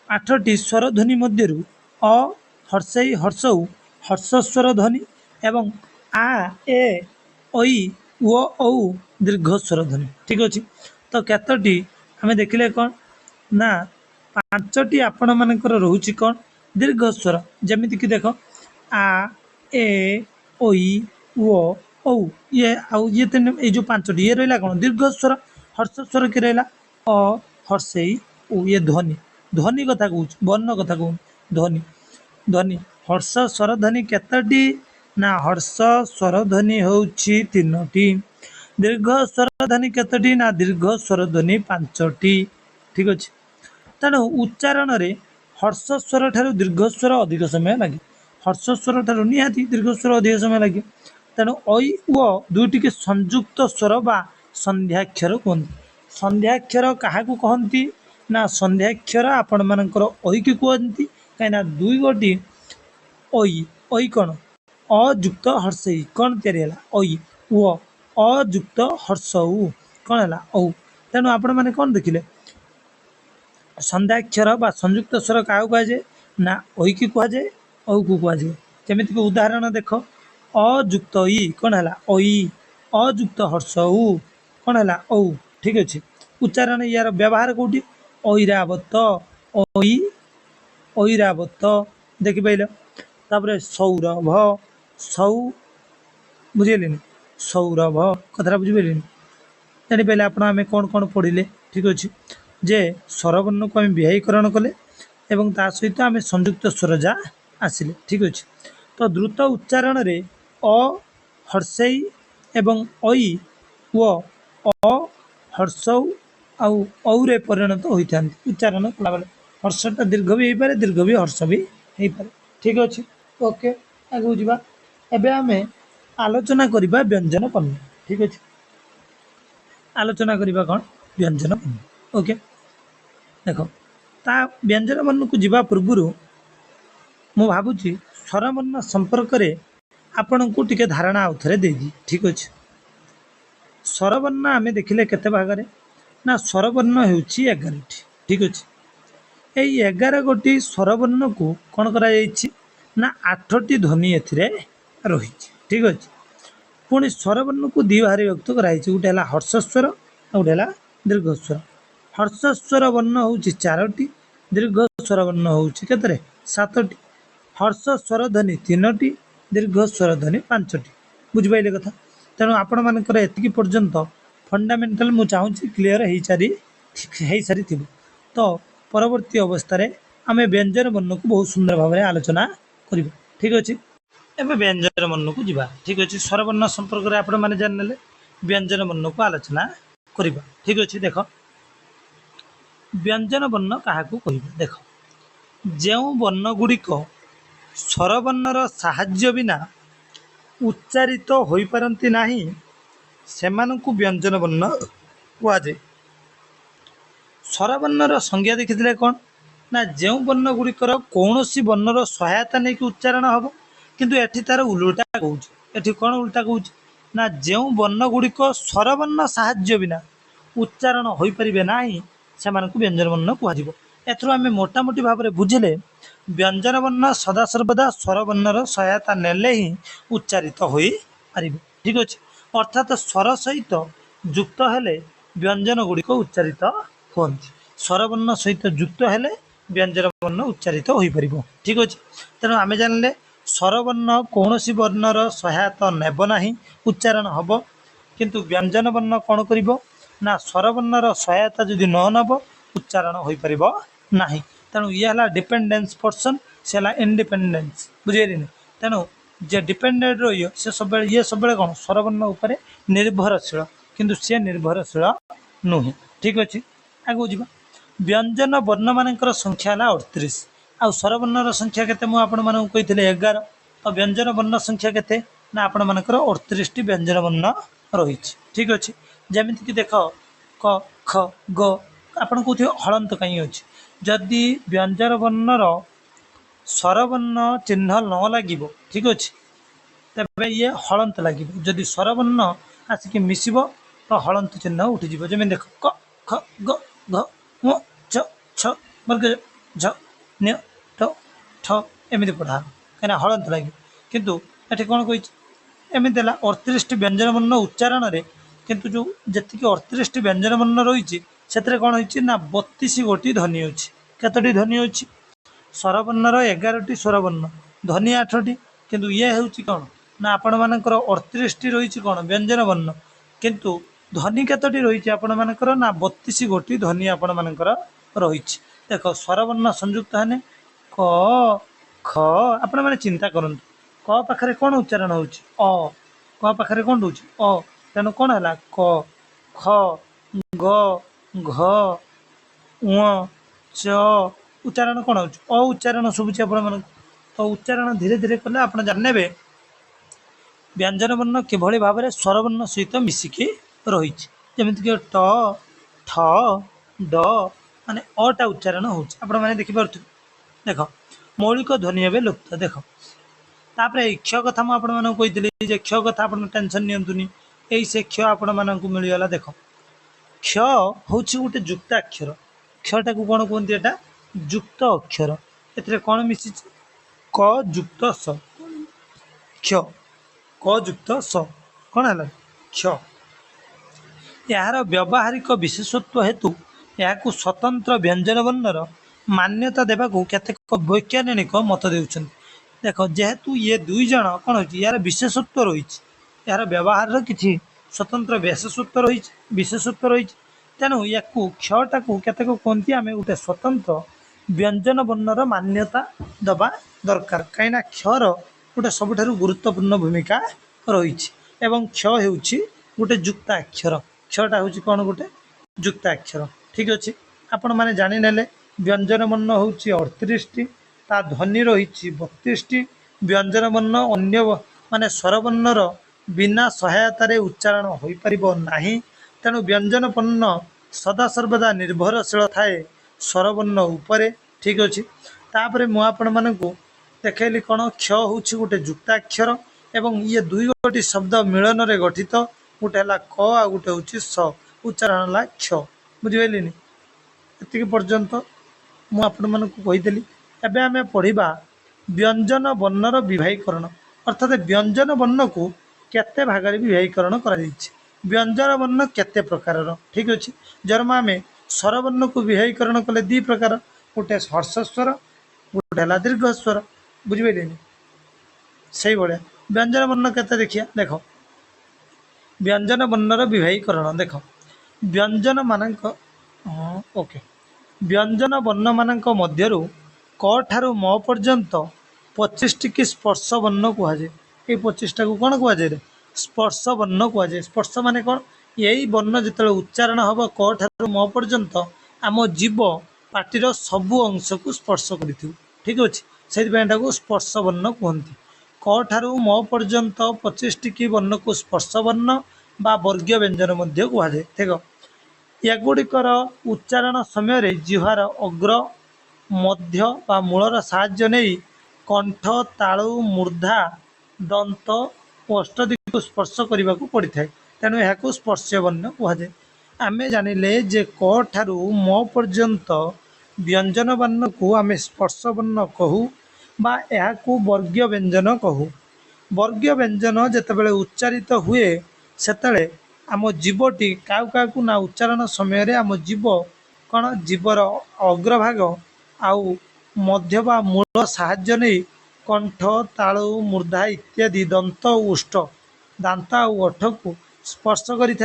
8टी स्वर ध्वनि मध्य अ हर्षई हर्षौ हर्षस्वर ध्वनि एवं आ ए ओई उ औ दीर्घ स्वर ध्वनि ठीक अच्छे तो केतोटी आम देखिले कौन ना 5टी आपण मानकर रोचे कौन दीर्घ स्वर जमीती कि देख आ ए ओई उ औ ये आउ ये तीन ये जो 5टी ये रहा कौन दीर्घ स्वर हर्षस्वर कि रहा अ हर्षई उ ये ध्वनि ध्वनि कथा कहूँ वर्ण कथा कहूँ ध्वनि ध्वनि हर्ष स्वर ध्वनि केतोटी ना हर्ष स्वर ध्वनि होउछि 3टी दीर्घ स्वर ध्वनि केतोटी ना दीर्घ स्वर ध्वनि 5टी ठीक अच्छे तेणु उच्चारण रे हर्षस्वर ठारू दीर्घस्वर अधिक समय लगे हर्षस्वर ठारू निहाती दीर्घस्वर अधिक समय लगे तेणु ऐ उ दुईटी के संयुक्त स्वर बा संध्याक्षर कहते संध्याक्षर क्या कहती ना संध्याक्षर आपण मानकर ऐ की कहती कहीं दुई गोटी ऐ ऐ कौन अयुक्त हर्षई कौन तैयारी ऐ उ अयुक्त हर्ष कौन है औ तेणु आपण मैंने कौन देखिले संध्याक्षर बा संयुक्त स्वर क्या कहुए ना ऐ की कहुए औ को कहुए जमीक उदाहरण देख अयुक्त इ कौन है ऐ अयुक्त हर्ष कौन है औ ठीक अच्छे उच्चारण यार व्यवहार कौटी ऐरावत ऐ ऐरावत देखिपाल तापर सौरभ सौ बुझेनि सौरभ कथा बुझिपारे जापारे आप कौन कौन पढ़ले ठीक अच्छे जे स्वरवर्ण को आम व्यायीकरण कले एवं ता सहित आम संयुक्त स्वर जा आसिले ठीक अच्छे तो द्रुत उच्चारण रे अ हर्षई एवं ऐ व अ हर्षौ आउ औरे परिणत होता उच्चारण कला बेले हर्षटा दीर्घ भी हो पारे दीर्घ भी हर्ष भी हो पारे ठीक अच्छे ओके आगे जावा एबे आमे आलोचना करिबा व्यंजन पन्न ठीक अच्छे आलोचना करिबा कौन व्यंजन पन्न ओके देख ता व्यंजन वर्ण को जीवा पूर्व मु भावुची स्वरवर्ण संपर्क रे आपण को टिके धारणा आउ थे देदी ठीक अच्छे स्वरवर्ण आम देखिले केते भागरे ना स्वरवर्ण होउची 11टी ठीक अच्छे यही 11 गोटी स्वरवर्ण को कौन करा जायछि ना 8टी ध्वनि एथिरे रही ठीक अच्छे पुणी स्वरवर्ण को दी भाग व्यक्त कराई गोटे है हर्षस्वर गोटे है दीर्घस्वर हर्षस्वर वर्ण हूँ 4टी दीर्घस्वर वर्ण हूँ के 7टी हर्षस्वर ध्वनि 3टी दीर्घस्वर ध्वनि 5टी बुझिपारे कथा तेणु आपण मानकर एतिकी पर्यंत फंडामेंटाल मु चाहूँगी क्लीयर हो सारी तो परवर्ती अवस्था आम व्यंजन वर्ण को बहुत सुंदर भाव में आलोचना करिबा ठीक अच्छे एवं व्यंजन वर्ण को जीवा ठीक अच्छे स्वरवर्ण संपर्क में आपण मैंने जान व्यंजन वर्ण को आलोचना करिबा ठीक अच्छे देख व्यंजन वर्ण क्या देख जो वर्ण गुड़िक स्वरवर्णर साहाय्य बिना उच्चारित हो पारती नहीं सेमानंकु व्यंजन वर्ण कहुए स्वरवर्णर संज्ञा देखी कौन ना जो वर्ण गुड़िकर कौन सी वर्णर सहायता नहीं कि उच्चारण हम किंतु एठी तार उल्टा कहूँ एठी कौन उल्टा कहूँ ना जो वर्ण गुड़िक स्वरवर्ण साहाय्य बिना उच्चारण हो पारे ना से व्यंजन वर्ण कहुए एथर आम मोटामोटी भाव में बुझिले व्यंजन वर्ण सदासर्वदा स्वरवर्णर सहायता नेले ही उच्चारित हो पारे ठीक अच्छे अर्थात स्वर सहित युक्त हेले व्यंजन गुड़िक उच्चारित होती स्वरवर्ण सहित युक्त हेले व्यंजन वर्ण उच्चारित हो पार ठीक अच्छे तेणु आम जानले स्वरवर्ण कौन सी वर्णर सहायता नेब ना उच्चारण हम किंतु व्यंजन वर्ण कौन कर ना स्वरवर्णर सहायता जदि न नब उच्चारण हो पार ना तेणु ये है डिपेंडेंस पर्सन से है इंडिपेंडेंस बुझेनि तेणु जे डिपेंडेंट रही से सब ये सब कौन स्वरवर्ण उपर निर्भरशील किंतु सी निर्भरशील नुहे ठीक अच्छे आगे जा व्यंजन वर्ण मानकर संख्या है 38 आउ स्वरवर्णर संख्या केते मु आपण मानकु कहिथिले 11 तो व्यंजन वर्ण संख्या केते ना आपण मानकर 38 टी व्यंजन वर्ण रही ठीक अच्छे जमीती कि देख क ख ग आपण कौन हलंत कहीं अच्छे जदि व्यंजन वर्णर स्वरवर्ण चिन्ह न लगे ठीक अच्छे तेरे ये हलंत लगे जदि स्वरवर्ण आसिक मिसब तो हलंत चिन्ह उठीज जमी देख क ख ग घ म च छ वर्ग झ न्य ट ठ एमती पढ़ा कहीं हलंत लगे किंतु ये कौन कही एमती 38 टी व्यंजन वर्ण उच्चारण में किंतु जो जी 38 टी व्यंजन वर्ण रही से कौन होना 32 गोटी ध्वनि अच्छी कतोटी ध्वनि अच्छी स्वरवर्णर 11 टी स्वरवर्ण ध्वनि 8 टी किंतु ये हूँ कौन ना आपण मानकर 38 टी रही कौन व्यंजन वर्ण किंतु ध्वनि कतोटी रही आपण मानकर ना 32 गोटी ध्वनि आपण मानकर रही देख स्वरवर्ण संयुक्त है क ख आपण मैंने चिंता करूँ क पाखे कौन उच्चारण हो क पाखे कौन रोच अ तेणु कौन है क ख ग घ उ च उच्चारण कौन हो उच्चारण शुभुची आपण तो उच्चारण धीरे धीरे कले आप जाने व्यंजन वर्ण किभली भाव में स्वरवर्ण सहित मिसिकी रही जमीक ट ठ ड माने अटा उच्चारण होने देखिपे देख मौलिक ध्वनि ए लुप्त देख तापर क्ष कथा मुझे कही क्ष कथा आप टेंशन नियंतुनी यही से क्ष आपण मानक मिलगला देख क्ष हूँ गोटे जुक्ताक्षर क्षटा को कौन कहते हैं जुक्त अक्षर ए कौन मिसी क जुक्त स क्ष क जुक्त स कौन है क्ष यार व्यावहारिक विशेषत्व हेतु या स्वतंत्र व्यंजन वर्णर मान्यता देवाक केतेक वैज्ञानिक मत देउछन देख जेहेतु ये दुई जन कौन हो यार विशेषत्व रही यार व्यवहार किसी स्वतंत्र विशेषत्व रही तेणु या क्षटा को केतेक कहती आम गोटे स्वतंत्र व्यंजन वर्णर मान्यता दबा दरकार कहीं क्षर गोटे सबुठ गुरुत्वपूर्ण भूमिका रही क्ष हो गोटे जुक्ताक्षर क्षटा हूँ कौन गोटे जुक्ताक्षर ठीक अच्छे आपण मैंने जाने व्यंजन वर्ण हूँ 38 टी ता ध्वनि रही 32 टी व्यंजन वर्ण अन्य माने स्वरवर्णर बिना सहायतार उच्चारण हो पार नहीं तेणु व्यंजन वर्ण सदा सर्वदा निर्भरशील थाए स्वरवर्ण उपरे ठीक अच्छे तापर मुझे देखली कौन क्ष हूँ गोटे जुक्ताक्षर एवं ये दुई गोटी शब्द मिलन में गठित गोटे है क आ गोटे हूँ स उच्चारण है क्ष बुझिपारे ये पर्यंत मुझे एवं आम पढ़ा व्यंजन वर्णर विभागीकरण अर्थात व्यंजन वर्ण को केते भाग में विभागीकरण कर व्यंजन वर्ण केते प्रकार ठीक अच्छे जरमा आम स्वरवर्ण को विभागीकरण कले दी प्रकार गोटे हर्षस्वर गोटे है दीर्घस्वर बुझिपारे से भाया व्यंजन वर्ण केते देखिए देख व्यंजन वर्णर विभागीकरण देख व्यंजन मानक ओके व्यंजन वर्ण मानक मध्यरु क ठारू म पर्यंत 25 टी स्पर्श वर्ण कहुए ये 25 टा को कौन कहुए स्पर्श वर्ण कहुए स्पर्श माने कौन यही वर्ण जिते उच्चारण हम क ठारू म पर्यंत आम जीव पार्टीर सबु अंश को स्पर्श कर ठीक अच्छे से स्पर्श वर्ण कहते क ठारू म पर्यंत 25 टी वर्ण को स्पर्श वर्ण बा वर्गीय व्यंजन मध्य कहुए ठीक एगुड़िकर उच्चारण समय जिह्वार अग्र मध्य बा मूलर साहाय्य नहीं कंठ तालु मूर्धा दंत और अष्टदी को स्पर्श करने को पड़ी था तेणु यह स्पर्श वर्ण कहुए आम जानिले जे क ठारू म पर्यंत व्यंजन वर्ण को आम स्पर्श वर्ण कहू बा यह वर्गीय व्यंजन कहू वर्गीय व्यंजन जितेबाला उच्चारित हुए सेतले आम जीवटी क्या ना उच्चारण समय आम जीव कौन जीवर अग्रभाग आउ मध्य बा मूल साहाय्य नहीं कंठ तालु मूर्धा इत्यादि दंत उष्ट दांत आउ ओठ को स्पर्श करें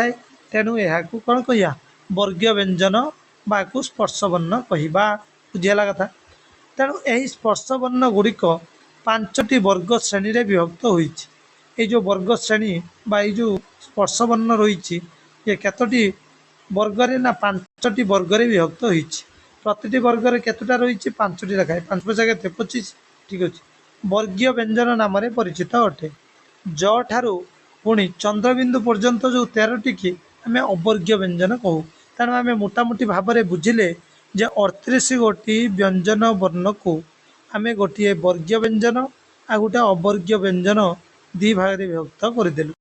तेणु यह कौन कह वर्गीय व्यंजन बा स्पर्श वर्ण कहवा ବୁଝିଗଲା କଥା। ତେଣୁ ଏହି ସ୍ପର୍ଶ ବର୍ଣ୍ଣ ଗୁଡ଼ିକ 5ଟି ବର୍ଗ ଶ୍ରେଣୀରେ ବିଭକ୍ତ ହୋଇଛି। ଏଇ ଯେଉଁ ବର୍ଗ ଶ୍ରେଣୀ ବା ଏଇ ଯେଉଁ ସ୍ପର୍ଶ ବର୍ଣ୍ଣ ରହିଛି ଏ କେତୋଟି ବର୍ଗରେ ନା 5ଟି ବର୍ଗରେ ବିଭକ୍ତ ହୋଇଛି। ପ୍ରତିଟି ବର୍ଗରେ କେତେଟା ରହିଛି? 5ଟି ଲେଖାଏଁ। 5 ପଞ୍ଚା କେତେ? 25। ଠିକ୍ ଅଛି। ବର୍ଗୀୟ ବ୍ୟଞ୍ଜନ ନାମରେ ପରିଚିତ ଅଟେ। ଜ ଠାରୁ ପୁଣି ଚନ୍ଦ୍ରବିନ୍ଦୁ ପର୍ଯ୍ୟନ୍ତ ଯେଉଁ 13ଟି କି ଆମେ ଅବର୍ଗୀୟ ବ୍ୟଞ୍ଜନ କହୁ। ତେଣୁ ଆମେ ମୋଟାମୋଟି ଭାବରେ ବୁଝିଲେ ଯେ 38 ଗୋଟି ବ୍ୟଞ୍ଜନ ବର୍ଣ୍ଣକୁ ଆମେ ଗୋଟିଏ ବର୍ଗୀୟ ବ୍ୟଞ୍ଜନ ଆଉ ଗୋଟେ ଅବର୍ଗୀୟ ବ୍ୟଞ୍ଜନ ଦୁଇ ଭାଗରେ ବିଭକ୍ତ କରିଦେଲୁ।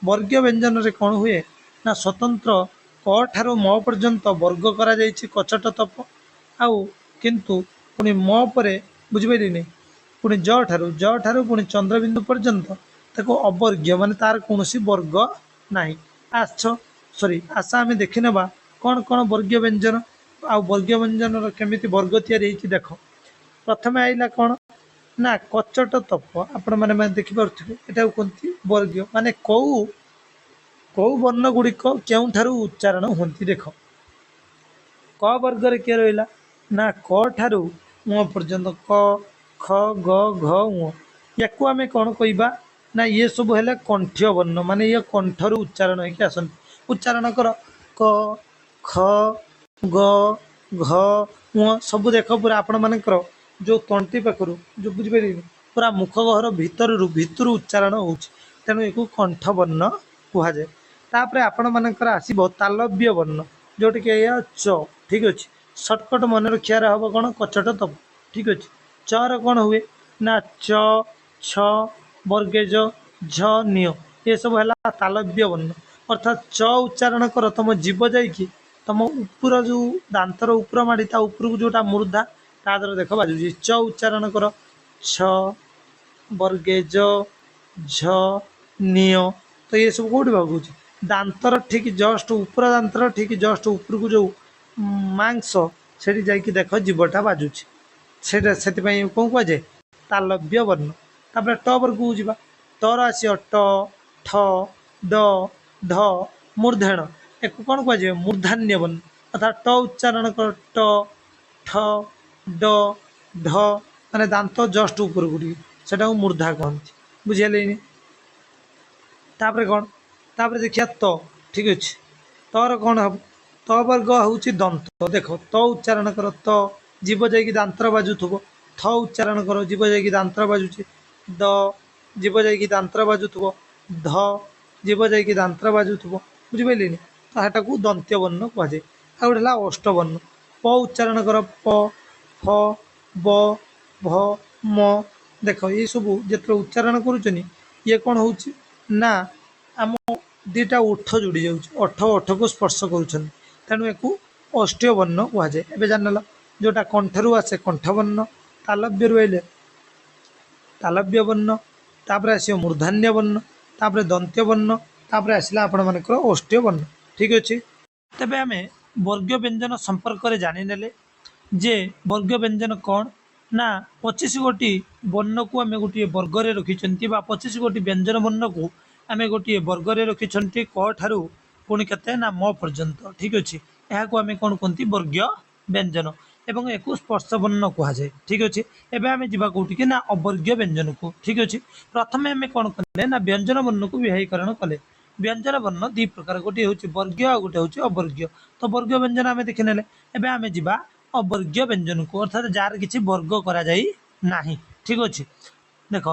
ବର୍ଗୀୟ ବ୍ୟଞ୍ଜନରେ କ'ଣ ହୁଏ ନା ସ୍ୱତନ୍ତ୍ର କ ଠାରୁ ମ ପର୍ଯ୍ୟନ୍ତ ବର୍ଗ କରାଯାଇଛି କଚଟ ତପ, ଆଉ କିନ୍ତୁ ପୁଣି ମ ପରେ ବୁଝିପାରିଲେନି ପୁଣି ଜ ଠାରୁ ପୁଣି ଚନ୍ଦ୍ରବିନ୍ଦୁ ପର୍ଯ୍ୟନ୍ତ ତାକୁ ଅବର୍ଗୀୟ ମାନେ ତାର କୌଣସି ବର୍ଗ ନାହିଁ। ଆଶା ଆମେ ଦେଖିନେବା କ'ଣ କ'ଣ ବର୍ଗୀୟ ବ୍ୟଞ୍ଜନ ଆଉ ବର୍ଗୀୟ ବ୍ୟଞ୍ଜନର କେମିତି ବର୍ଗ ତିଆରି ହେଇଛି ଦେଖ। ପ୍ରଥମେ ଆଇଲା କ'ଣ ନା କଚଟ ତପ। ଆପଣମାନେ ଦେଖିପାରୁଥିବେ ଏଟାକୁ କୁହନ୍ତି ବର୍ଗୀୟ, ମାନେ କୋଉ ବର୍ଣ୍ଣ ଗୁଡ଼ିକ କେଉଁଠାରୁ ଉଚ୍ଚାରଣ ହୁଅନ୍ତି। ଦେଖ କ ବର୍ଗରେ କିଏ ରହିଲା ନା କ ଠାରୁ ମ ପର୍ଯ୍ୟନ୍ତ କ, ଖ, ଗ, ଘ, ଙ। ୟାକୁ ଆମେ କ'ଣ କହିବା ନା ଇଏ ସବୁ ହେଲେ କଣ୍ଠୀୟ ବର୍ଣ୍ଣ, ମାନେ ଇଏ କଣ୍ଠରୁ ଉଚ୍ଚାରଣ ହେଇକି ଆସନ୍ତି। ଉଚ୍ଚାରଣ କର କ, ଖ, ଗ, ଘ, ଙ ସବୁ ଦେଖ ପୁରା ଆପଣମାନଙ୍କର ଯେଉଁ ତଣ୍ଟି ପାଖରୁ ଯେଉଁ ବୁଝିପାରିବେ ପୁରା ମୁଖ ଗହ୍ୱର ଭିତରୁ ଉଚ୍ଚାରଣ ହେଉଛି। ତେଣୁ ୟାକୁ କଣ୍ଠ ବର୍ଣ୍ଣ କୁହାଯାଏ। ତାପରେ ଆପଣମାନଙ୍କର ଆସିବ ତାଲବ୍ୟ ବର୍ଣ୍ଣ, ଯେଉଁଠିକି ଏଇଆ ଚ। ଠିକ୍ ଅଛି। ସର୍ଟକଟ୍ ମନେ ରଖିବାର ହେବ କ'ଣ କଚଟ ତପ। ଠିକ୍ ଅଛି। ଚର କ'ଣ ହୁଏ ନା ଚ, ଛ, ବର୍ଗେଜ, ଝ, ନିୟ ଏସବୁ ହେଲା ତାଲବ୍ୟ ବର୍ଣ୍ଣ। ଅର୍ଥାତ୍ ଚ ଉଚ୍ଚାରଣ କର ତମ ଜୀବ ଯାଇକି ତମ ଉପର ଯେଉଁ ଦାନ୍ତର ଉପର ମାଡ଼ି ତା ଉପରକୁ ଯେଉଁଟା ମୂର୍ଦ୍ଧା ତା ଦେହରେ ଦେଖ ବାଜୁଛି। ଚ ଉଚ୍ଚାରଣ କର ଛ, ବର୍ଗେଜ, ଝ, ନିୟ। ତ ଏସବୁ କେଉଁଠି ଭାଗୁଛି ଦାନ୍ତର ଠିକ୍ ଜଷ୍ଟ ଉପର ଦାନ୍ତର ଠିକ୍ ଜଷ୍ଟ ଉପରକୁ ଯେଉଁ ମାଂସ ସେଠି ଯାଇକି ଦେଖ ଜୀବଟା ବାଜୁଛି। ସେଇଟା ସେଥିପାଇଁ କ'ଣ କୁହାଯାଏ ତାଲବ୍ୟ ବର୍ଣ୍ଣ। ତାପରେ ଟ ବର୍ଗକୁ ଯିବା। ଟର ଆସିବ ଟ, ଠ, ଡ, ଢ, ମୂର୍ଦ୍ଧେଣ। ଏକୁ କ'ଣ କୁହାଯିବ ମୂର୍ଦ୍ଧାନ୍ୟ ବର୍ଣ୍ଣ। ଅର୍ଥାତ୍ ଟ ଉଚ୍ଚାରଣ କର ଟ, ଠ, ଡ, ଢ ମାନେ ଦାନ୍ତ ଜଷ୍ଟ ଉପରକୁ ଟିକେ ସେଟାକୁ ମୂର୍ଦ୍ଧା କହନ୍ତି। ବୁଝିହେଲେନି। ତାପରେ କ'ଣ ତାପରେ ଦେଖିବା ତ। ଠିକ୍ ଅଛି। ତର କ'ଣ ହେବ ତ ବର୍ଗ ହେଉଛି ଦନ୍ତ। ଦେଖ ତ ଉଚ୍ଚାରଣ କର ତ, ଜୀବ ଯାଇକି ଦାନ୍ତର ବାଜୁଥିବ। ଥ ଉଚ୍ଚାରଣ କର ଜୀବ ଯାଇକି ଦାନ୍ତର ବାଜୁଛି। ଦ, ଜୀବ ଯାଇକି ଦାନ୍ତର ବାଜୁଥିବ। ଧ, ଜୀବ ଯାଇକି ଦାନ୍ତର ବାଜୁଥିବ। ବୁଝିପାରିଲେନି। ତ ସେଟାକୁ ଦନ୍ତ୍ୟ ବର୍ଣ୍ଣ କୁହାଯାଏ। ଆଉ ଗୋଟେ ହେଲା ଅଷ୍ଟବର୍ଣ୍ଣ। ପ ଉଚ୍ଚାରଣ କର ପ, ଫ, ବ, ଭ, ମ। ଦେଖ ଏଇସବୁ ଯେତେବେଳେ ଉଚ୍ଚାରଣ କରୁଛନ୍ତି ଇଏ କ'ଣ ହେଉଛି ନା ଆମ ଦୁଇଟା ଓଠ ଯୋଡ଼ି ଯାଉଛି। ଓଠକୁ ସ୍ପର୍ଶ କରୁଛନ୍ତି। ତେଣୁ ୟାକୁ ଅଷ୍ଟୀୟ ବର୍ଣ୍ଣ କୁହାଯାଏ। ଏବେ ଜାଣିଲ ଯେଉଁଟା କଣ୍ଠରୁ ଆସେ କଣ୍ଠବର୍ଣ୍ଣ, ତାଲବ୍ୟରୁ ଆଇଲେ ତାଲବ୍ୟ ବର୍ଣ୍ଣ, ତାପରେ ଆସିବ ମୂର୍ଦ୍ଧାନ୍ୟ ବର୍ଣ୍ଣ, ତାପରେ ଦନ୍ତ୍ୟ ବର୍ଣ୍ଣ, ତାପରେ ଆସିଲା ଆପଣମାନଙ୍କର ଅଷ୍ଟୀୟ ବର୍ଣ୍ଣ। ଠିକ୍ ଅଛି। ତେବେ ଆମେ ବର୍ଗୀୟ ବ୍ୟଞ୍ଜନ ସମ୍ପର୍କରେ ଜାଣିନେଲେ ଯେ ବର୍ଗୀୟ ବ୍ୟଞ୍ଜନ କ'ଣ ନା 25 ଗୋଟି ବର୍ଣ୍ଣକୁ ଆମେ ଗୋଟିଏ ବର୍ଗରେ ରଖିଛନ୍ତି ବା 25 ଗୋଟି ବ୍ୟଞ୍ଜନ ବର୍ଣ୍ଣକୁ ଆମେ ଗୋଟିଏ ବର୍ଗରେ ରଖିଛନ୍ତି କ ଠାରୁ ପୁଣି କେତେ ନା ମ ପର୍ଯ୍ୟନ୍ତ। ଠିକ୍ ଅଛି। ଏହାକୁ ଆମେ କ'ଣ କୁହନ୍ତି ବର୍ଗୀୟ ବ୍ୟଞ୍ଜନ ଏବଂ ଏକୁ ସ୍ପର୍ଶ ବର୍ଣ୍ଣ କୁହାଯାଏ। ଠିକ୍ ଅଛି। ଏବେ ଆମେ ଯିବା କୋଉଠିକି ନା ଅବର୍ଗୀୟ ବ୍ୟଞ୍ଜନକୁ। ଠିକ୍ ଅଛି। ପ୍ରଥମେ ଆମେ କ'ଣ କଲେ ନା ବ୍ୟଞ୍ଜନ ବର୍ଣ୍ଣକୁ ବିଭାଗୀକରଣ କଲେ। ବ୍ୟଞ୍ଜନ ବର୍ଣ୍ଣ ଦୁଇ ପ୍ରକାର, ଗୋଟିଏ ହେଉଛି ବର୍ଗୀୟ ଆଉ ଗୋଟେ ହେଉଛି ଅବର୍ଗୀୟ। ତ ବର୍ଗୀୟ ବ୍ୟଞ୍ଜନ ଆମେ ଦେଖିନେଲେ। ଏବେ ଆମେ ଯିବା ଅବର୍ଗୀୟ ବ୍ୟଞ୍ଜନକୁ, ଅର୍ଥାତ୍ ଯାହାର କିଛି ବର୍ଗ କରାଯାଇ ନାହିଁ। ଠିକ୍ ଅଛି। ଦେଖ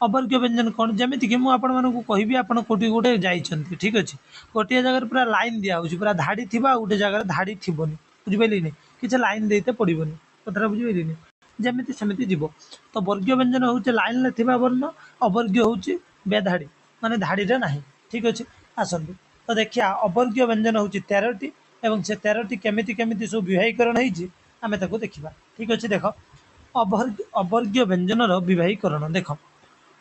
ଅବର୍ଗୀୟ ବ୍ୟଞ୍ଜନ କ'ଣ, ଯେମିତିକି ମୁଁ ଆପଣମାନଙ୍କୁ କହିବି ଆପଣ କେଉଁଠି ଗୋଟେ ଯାଇଛନ୍ତି। ଠିକ୍ ଅଛି। ଗୋଟିଏ ଜାଗାରେ ପୁରା ଲାଇନ୍ ଦିଆହେଉଛି, ପୁରା ଧାଡ଼ି ଥିବ ଆଉ ଗୋଟେ ଜାଗାରେ ଧାଡ଼ି ଥିବନି। ବୁଝିପାରିଲେନି। କିଛି ଲାଇନ୍ ଦେଇତେ ପଡ଼ିବନି। କଥାଟା ବୁଝିପାରିଲେନି। ଯେମିତି ସେମିତି ଯିବ। ତ ବର୍ଗୀୟ ବ୍ୟଞ୍ଜନ ହେଉଛି ଲାଇନ୍ରେ ଥିବା ବର୍ଣ୍ଣ, ଅବର୍ଗୀୟ ହେଉଛି ବେଧାଡ଼ି ମାନେ ଧାଡ଼ିରେ ନାହିଁ। ଠିକ୍ ଅଛି। ଆସନ୍ତୁ ତ ଦେଖିବା ଅବର୍ଗୀୟ ବ୍ୟଞ୍ଜନ ହେଉଛି 13ଟି ଏବଂ ସେ 13ଟି କେମିତି କେମିତି ସବୁ ବିଭାଗୀକରଣ ହେଇଛି ଆମେ ତାକୁ ଦେଖିବା। ଠିକ୍ ଅଛି। ଦେଖ ଅବର୍ଗୀୟ ବ୍ୟଞ୍ଜନର ବିଭାଗୀକରଣ ଦେଖ।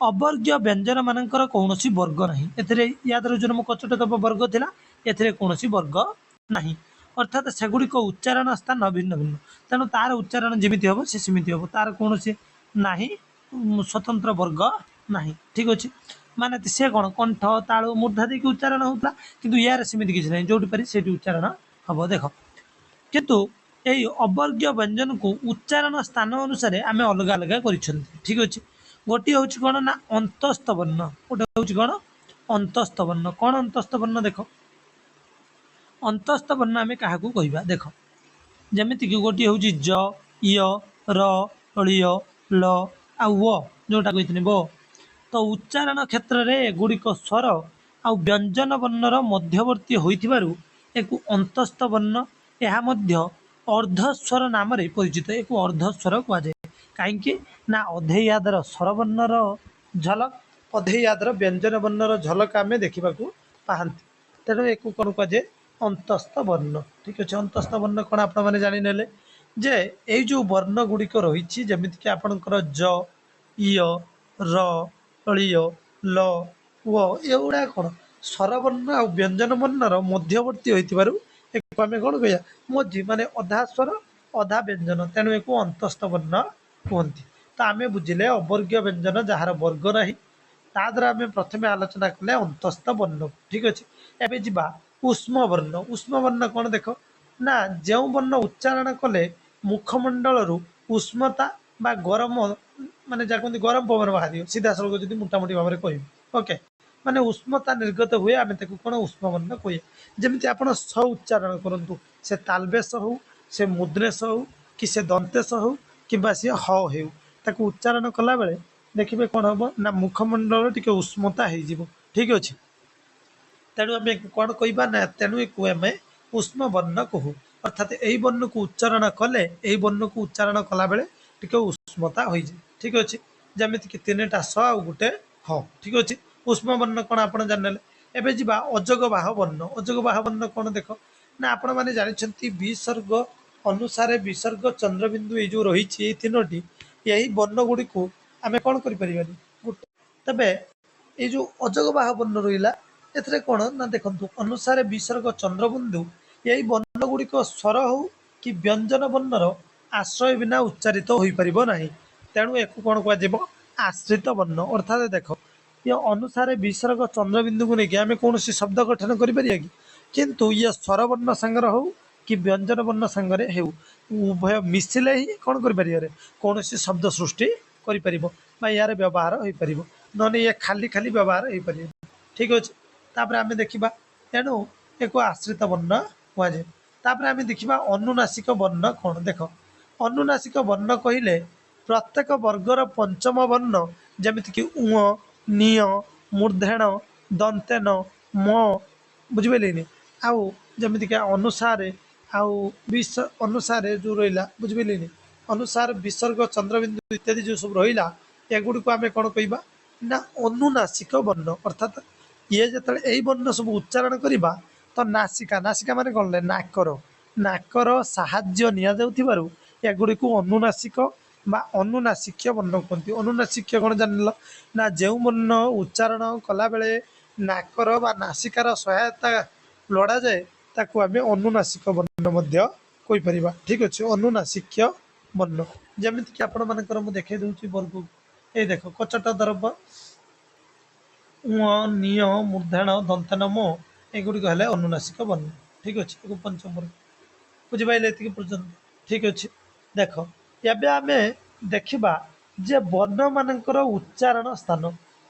ଅବର୍ଗୀୟ ବ୍ୟଞ୍ଜନ ମାନଙ୍କର କୌଣସି ବର୍ଗ ନାହିଁ। ଏଥିରେ ୟାଦ ରହୁଛି ମୋ କଚଟ ତପ ବର୍ଗ ଥିଲା, ଏଥିରେ କୌଣସି ବର୍ଗ ନାହିଁ। ଅର୍ଥାତ୍ ସେଗୁଡ଼ିକ ଉଚ୍ଚାରଣ ସ୍ଥାନ ଭିନ୍ନ ଭିନ୍ନ। ତେଣୁ ତାର ଉଚ୍ଚାରଣ ଯେମିତି ହେବ ସେ ସେମିତି ହେବ, ତାର କୌଣସି ନାହିଁ ସ୍ୱତନ୍ତ୍ର ବର୍ଗ ନାହିଁ। ଠିକ୍ ଅଛି। ମାନେ ସେ କ'ଣ କଣ୍ଠ, ତାଳୁ, ମୂର୍ଦ୍ଧା ଦେଇକି ଉଚ୍ଚାରଣ ହେଉଥିଲା, କିନ୍ତୁ ୟାର ସେମିତି କିଛି ନାହିଁ। ଯୋଉଠି ପାରି ସେଇଠି ଉଚ୍ଚାରଣ ହେବ। ଦେଖ କିନ୍ତୁ यही अवर्ग्य व्यंजन को उच्चारण स्थान अनुसार आम अलग अलग कर ठीक अच्छे। गोटे हूँ कौन ना अंतस्थ वर्ण, गोटे हूँ कौन अंतस्थ वर्ण। कौन अंतस्थ वर्ण देख, अंतस्थ वर्ण आम क्या कहवा देख, जमीक गोटे हूँ ज य र य ल आ जोटा कही ब। तो उच्चारण क्षेत्र में एगुड़िक स्वर आ व्यंजन वर्णर मध्यवर्ती होइथिबारु एक अंतस्थ वर्ण, यह अर्धस्वर नाम परिचित, एक अर्धस्वर कहुए कहीं ना अधे यादर स्वर वर्णर झलक, अधे यादर व्यंजन वर्णर झलक आम देखा पाती, तेणु एक कौन कहुए अंतस्थ वर्ण। ठीक अच्छे, अंतस्थ वर्ण कौन आप जाने जे यही जो वर्ण गुड़िक रही जमीक आपणकर ज य र य ल व एगुड़ा कौन स्वर वर्ण आ व्यंजन वर्णर मध्यवर्ती होइथिबारु एक आम कौन कह मझी माने अधा स्वर अधा व्यंजन, तेणु एक अंतस्थ वर्ण कहते। तो आम बुझिले अवर्ग्य व्यंजन जार वर्ग ना ता द्वारा आम प्रथम आलोचना कले अंतस्थ वर्ण। ठीक अच्छे, एवं जा उष्म वर्ण। उष्म वर्ण कौन देख ना जो वर्ण उच्चारण कले मुखमंडल उष्मता बा गरम माने जहाँ कहते गरम पवन बाहर सीधा सड़क जी मोटामोटी भाव में कह ओके, माने उष्मता निर्गत हुए आम कौन उष्म वर्ण कहे। जमी आप स उच्चारण करूँ से तालबेश हो, से मुद्रेश हो, कि से दंतेश हो, कि सी हो उच्चारण कला बेले देखिए कौन हम ना मुखमंडल टी उष्मता हो। ठीक अच्छे, तेणु आम कौन कहवा ना तेणु आम उष्म वर्ण कहू, अर्थात यही वर्ण को उच्चारण कले यही वर्ण को उच्चारण कला बेले टी उष्मता हो जाए। ठीक अच्छे, जमीक तीन टा स आ गोटे ह। ठीक अच्छे, उष्म वर्ण कौन आप जाने। एवं जा अजगबाह वर्ण। अजगबाह वर्ण कौन देख ना आपण मैंने जानते विसर्ग अनुसार विसर्ग चंद्रबिंदु ये जो रही तीनो यही वर्ण गुड़ी को आम कौन करें तेरे ये जो अजगबाह वर्ण रहा ए कौन ना देखु अनुसार विसर्ग चंद्रबिंदु यही वर्ण गुड़िक स्वर हो कि व्यंजन वर्णर आश्रय बिना उच्चारित हो पार ना, तेणु एक कौन कह आश्रित वर्ण। अर्थात देख ये अनुसार विसर्ग चंद्रबिंदु को लेकिन आम कौन शब्द गठन करें किंतु ये स्वर वर्ण सांगर हो कि व्यंजन वर्ण सांगरे हो उभय मिसिले ही कौन कर कौन शब्द सृष्टि कर यार व्यवहार हो पार, ना ये खाली खाली व्यवहार हो पार। ठीक अच्छे, तापर आम देखा तेणु एक आश्रित वर्ण कहुए। तापर आम देखा अनुनासिक वर्ण कौन देख, अनुनासिक वर्ण कहले प्रत्येक वर्गर पंचम वर्ण जमीक उ निय मूर्धेण दंतेन म बुझिपारे आउ जमीक अनुसार आउ अनुसार जो रहा बुझिपारे अनुसार विसर्ग चंद्रबिंदु इत्यादि जो सब रहा एगुड़ी को आम कौन कहवा ना अनुनासिक वर्ण। अर्थात ये जो यही वर्ण सब उच्चारण करवा तो नासिका नासिका मान कौन नाकर नाकर साहाय्य नि जाउथिबारु एगुड़ी को अनुनासिक बा अनुनासिक्य वर्ण कहते। अनुनासिक्य कौन जान ना जो वर्ण उच्चारण कला बेले नाकर बा नासिकार सहायता लड़ा जाए ताकू आम अनुनासिक वर्ण कहीपर। ठीक अच्छे, अनुनासिक्य वर्ण जमीक आपण मानकर मुझे देखे दूसरी वर्ग ये देख कचट द्रव्य निय मूर्धेण दंतन मो एगुड़िक है अनुनासिक वर्ण। ठीक अच्छे, एक पंचम वर्ग बुझिपारे ये पर्यटन। ठीक अच्छे, देख एवं आम देखा जे वर्ण मानकर उच्चारण स्थान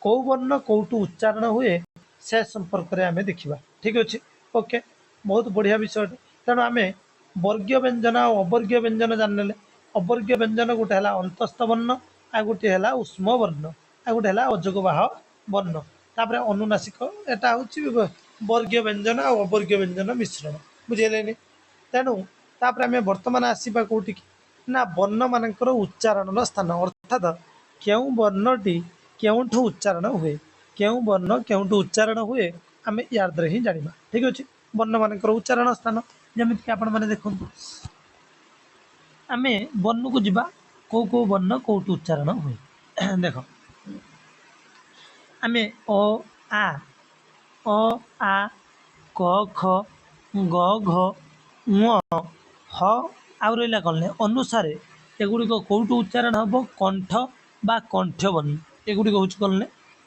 कौ वर्ण कौटू उच्चारण हुए से संपर्क में आम देखा। ठीक अच्छे, ओके, बहुत बढ़िया विषय। तेणु आम वर्गीय व्यंजन और अवर्गीय व्यंजन जान। अवर्गीय व्यंजन गोटे है अंतस्थ वर्ण आ गोटे है उष्म वर्ण आ गोटे है अजगबाह वर्ण, तापर अनुनासिक एटा हूँ वर्गीय व्यंजन और अवर्गीय व्यंजन मिश्रण। बुझेगा, तेणु तापर आम बर्तमान आसवा कौटी ना वर्ण मानकर उच्चारण स्थान, अर्थात क्यों वर्णटी क्योंठू उच्चारण हुए, क्यों वर्ण क्योंठू उच्चारण हुए आम यार द्वारा ही जाना। ठीक अच्छे, वर्ण मानकर उच्चारण स्थान जमीक आपण मैंने देखो आम वर्ण को जीवा कौ कौ वर्ण कौटू उच्चारण हुए देख आम आ अ आ क ख ग घ ङ ह आउ रहा कौन अनुसार एगुड़िक कौटू उच्चारण हम कंठ बा कंठ्य वर्ण, एगुड़िक हूँ कौन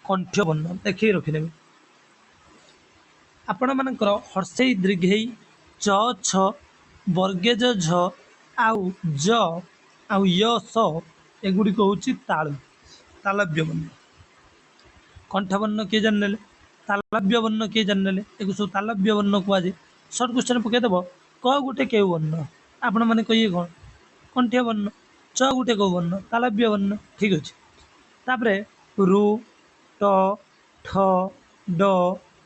कंठ्य वर्ण। देखिए रखिदेवी आपण मानकर हर्षई दीर्घई च छ वर्गेज झ आउ ज आउ य स एगुड़िक हूँ तालु तालव्य वर्ण। कंठवर्ण किए जाने तालव्य वर्ण किए जाने एक सब तालव्य वर्ण कहुए। सर्ट क्वेश्चन पकईदेव क गोटे केउ वर्ण आपण मैंने कहिए कौन कंठीय वर्ण। च गोटे कौ वर्ण तालव्य वर्ण। ठीक अच्छे तापरे रु ट ठ ड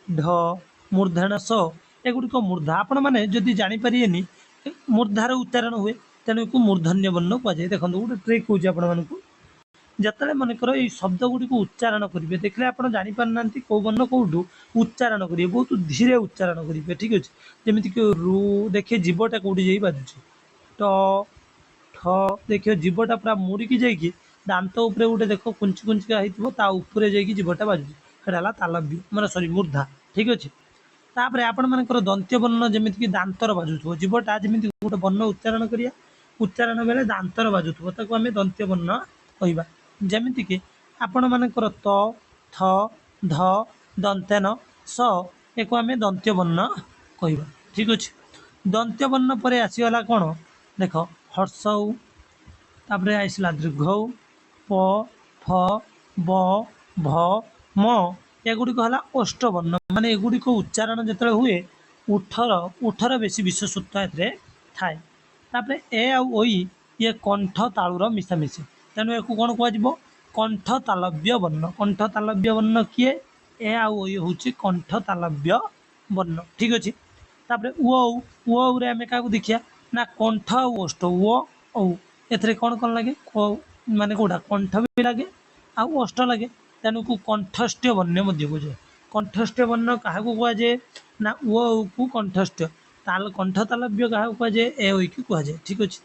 ढ मूर्धन स एगुड़िक मूर्धा आपण मैंने जदि जानीपारे मूर्धार उच्चारण हुए तेणु को मूर्धन्य वर्ण कहुए। देखो गोटे ट्रिक कौच आपको जिते मनकर ये शब्द गुड़ी उच्चारण करेंगे देखले आप जापार कौ वर्ण कौटू उच्चारण करेंगे बहुत धीरे उच्चारण करेंगे। ठीक अच्छे जमीक रु देखिए जीवटा कौटी जा बाजुची ट ठ देखिए जीवटा पूरा मुड़िकी जाकि दात उपर गोटे देख कुंची कुंचिका होता जीवटा बाजुची है तालव्य मतलब सॉरी मूर्धा। ठीक अच्छे तापर आपण मानकर दंत्य वर्ण जमीक दातर बाजुथो जीवटा जमी गोटे वर्ण उच्चारण करिया उच्चारण बेले दातर बाजुथो ताको आम दंत्य वर्ण कहवा। जमीक आपण मानकर त थ ध दंतेन स एक आम दंत्य वर्ण कहवा। ठीक अच्छे दंत्य वर्ण पर आसीगला कौन देख हर्षौ तापर आसला दीर्घ प फ ब भ म एगुड़िक है अष्टवर्ण माने एगुड़िक उच्चारण जो हुए उठर उठर बेसी विशेषत्व ए थाए। तापर ए आउ ये कंठ तालुर मिशामिशी तेणु या कौन कह कंठ तालव्य वर्ण। कंठ तालव्य वर्ण किए ए आउ हूँ कंठ तालव्य वर्ण। ठीक अच्छे तापर रे आम क्या देखिया ना कंठ आउ अष्ट औ एथरे कौन कौन लगे माने कौटा कंठ भी लगे आउ अष्ट लगे तेणु को कंठस्थ्य वर्ण कहुए। कंठस्थ्य वर्ण क्या कहुए ना को कंठस्थ्य ताल कंठ तालव्य क्या कहुए ए की कहुए। ठीक अच्छे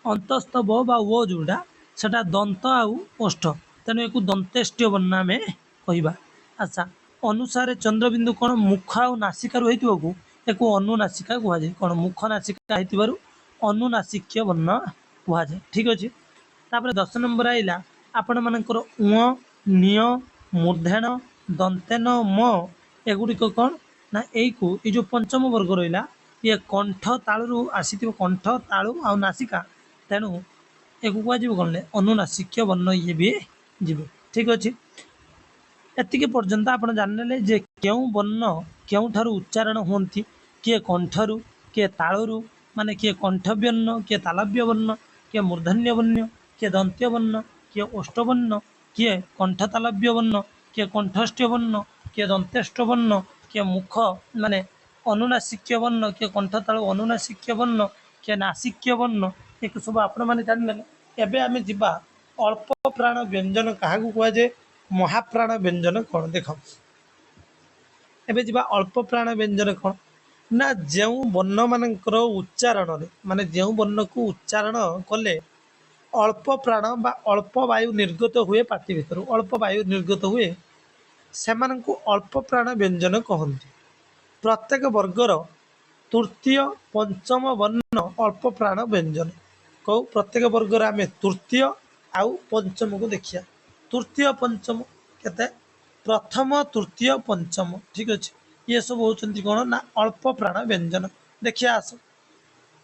अंतस्थ ब वो जोड़ा सेटा दंत आउ ओष्ठ तेणु एक दंतेष्ट्य वर्ण आम कहवा। अच्छा अनुसार चंद्रबिंदु कौन मुख आउ नासिकार को एक अनुनासिका कहुए कौन मुख नासिका हो अनुनासिक्य वर्ण कहुए। ठीक अच्छे तापर 10 नंबर आइला आपण मानकर निय मूर्धन दंतेन म एगुड़िक कौन ना ये जो पंचम वर्ग रहा ये कंठ तालु आसी कंठ तालु आउ नासिका तेणु एक कौन अनुनासिक्य वर्ण ये भी जीव। ठीक अच्छे एतिक पर्यंत आप जाने जे क्यों वर्ण क्यों उच्चारण होती किए कंठरू किए तालू माने किए कंठव्यर्ण किए तालव्य वर्ण किए मूर्धन्य वर्ण किए दंत्य वर्ण किए अष्टवर्ण किए कंठ तालव्य वर्ण किए कंठस्थ्य वर्ण किए दंतेष्ट वर्ण किए मुख माने अनुनासिक्य वर्ण किए कंठ तालु अनुनासिक्य वर्ण किए नासिक्य वर्ण एक सब आपण मैंने जाने। एबे आम जा अल्प प्राण व्यंजन क्या कहुए महाप्राण व्यंजन कौन देख एबे जा अल्प प्राण व्यंजन कौन ना जो वर्ण मानकर उच्चारण माने जो वर्ण को उच्चारण कले अल्प प्राण बा अल्प वायु निर्गत हुए पाटी भीतर अल्प वायु निर्गत हुए से अल्प प्राण व्यंजन कहते। प्रत्येक वर्गर तृतीय पंचम वर्ण अल्प प्राण व्यंजन कौ प्रत्येक वर्गर आम तृतीय आउ पंचम को देखिया तृतीय पंचम केते प्रथम तृतीय पंचम। ठीक अच्छे ये सब होती कौन ना अल्प प्राण व्यंजन देखिए आस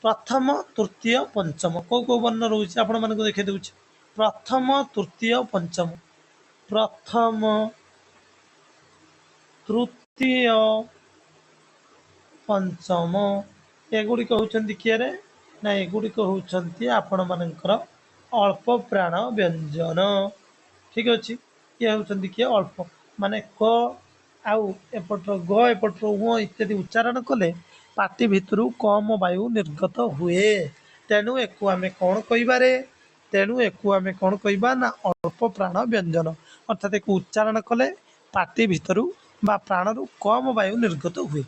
प्रथम तृतीय पंचम कौ कौ वर्ण रोचे आपण मानक देखे दूचे प्रथम तृतीय पंचम प्रथम तृतीय पंचम एगुड़िक होती किए ना एगुड़िक होती आपण मानकर अल्प प्राण व्यंजन। ठीक अच्छे ये होती किए अल्प माने क आउ एपटर ग एपटर उ इत्यादि उच्चारण कले पाटी भितर कम वायु निर्गत हुए तेणु एक आम कौन कहे तेणु एक आम कौन कहवा ना अल्प प्राण व्यंजन अर्थात एक उच्चारण कले पाटी भितर बा प्राणु कम वायु निर्गत हुए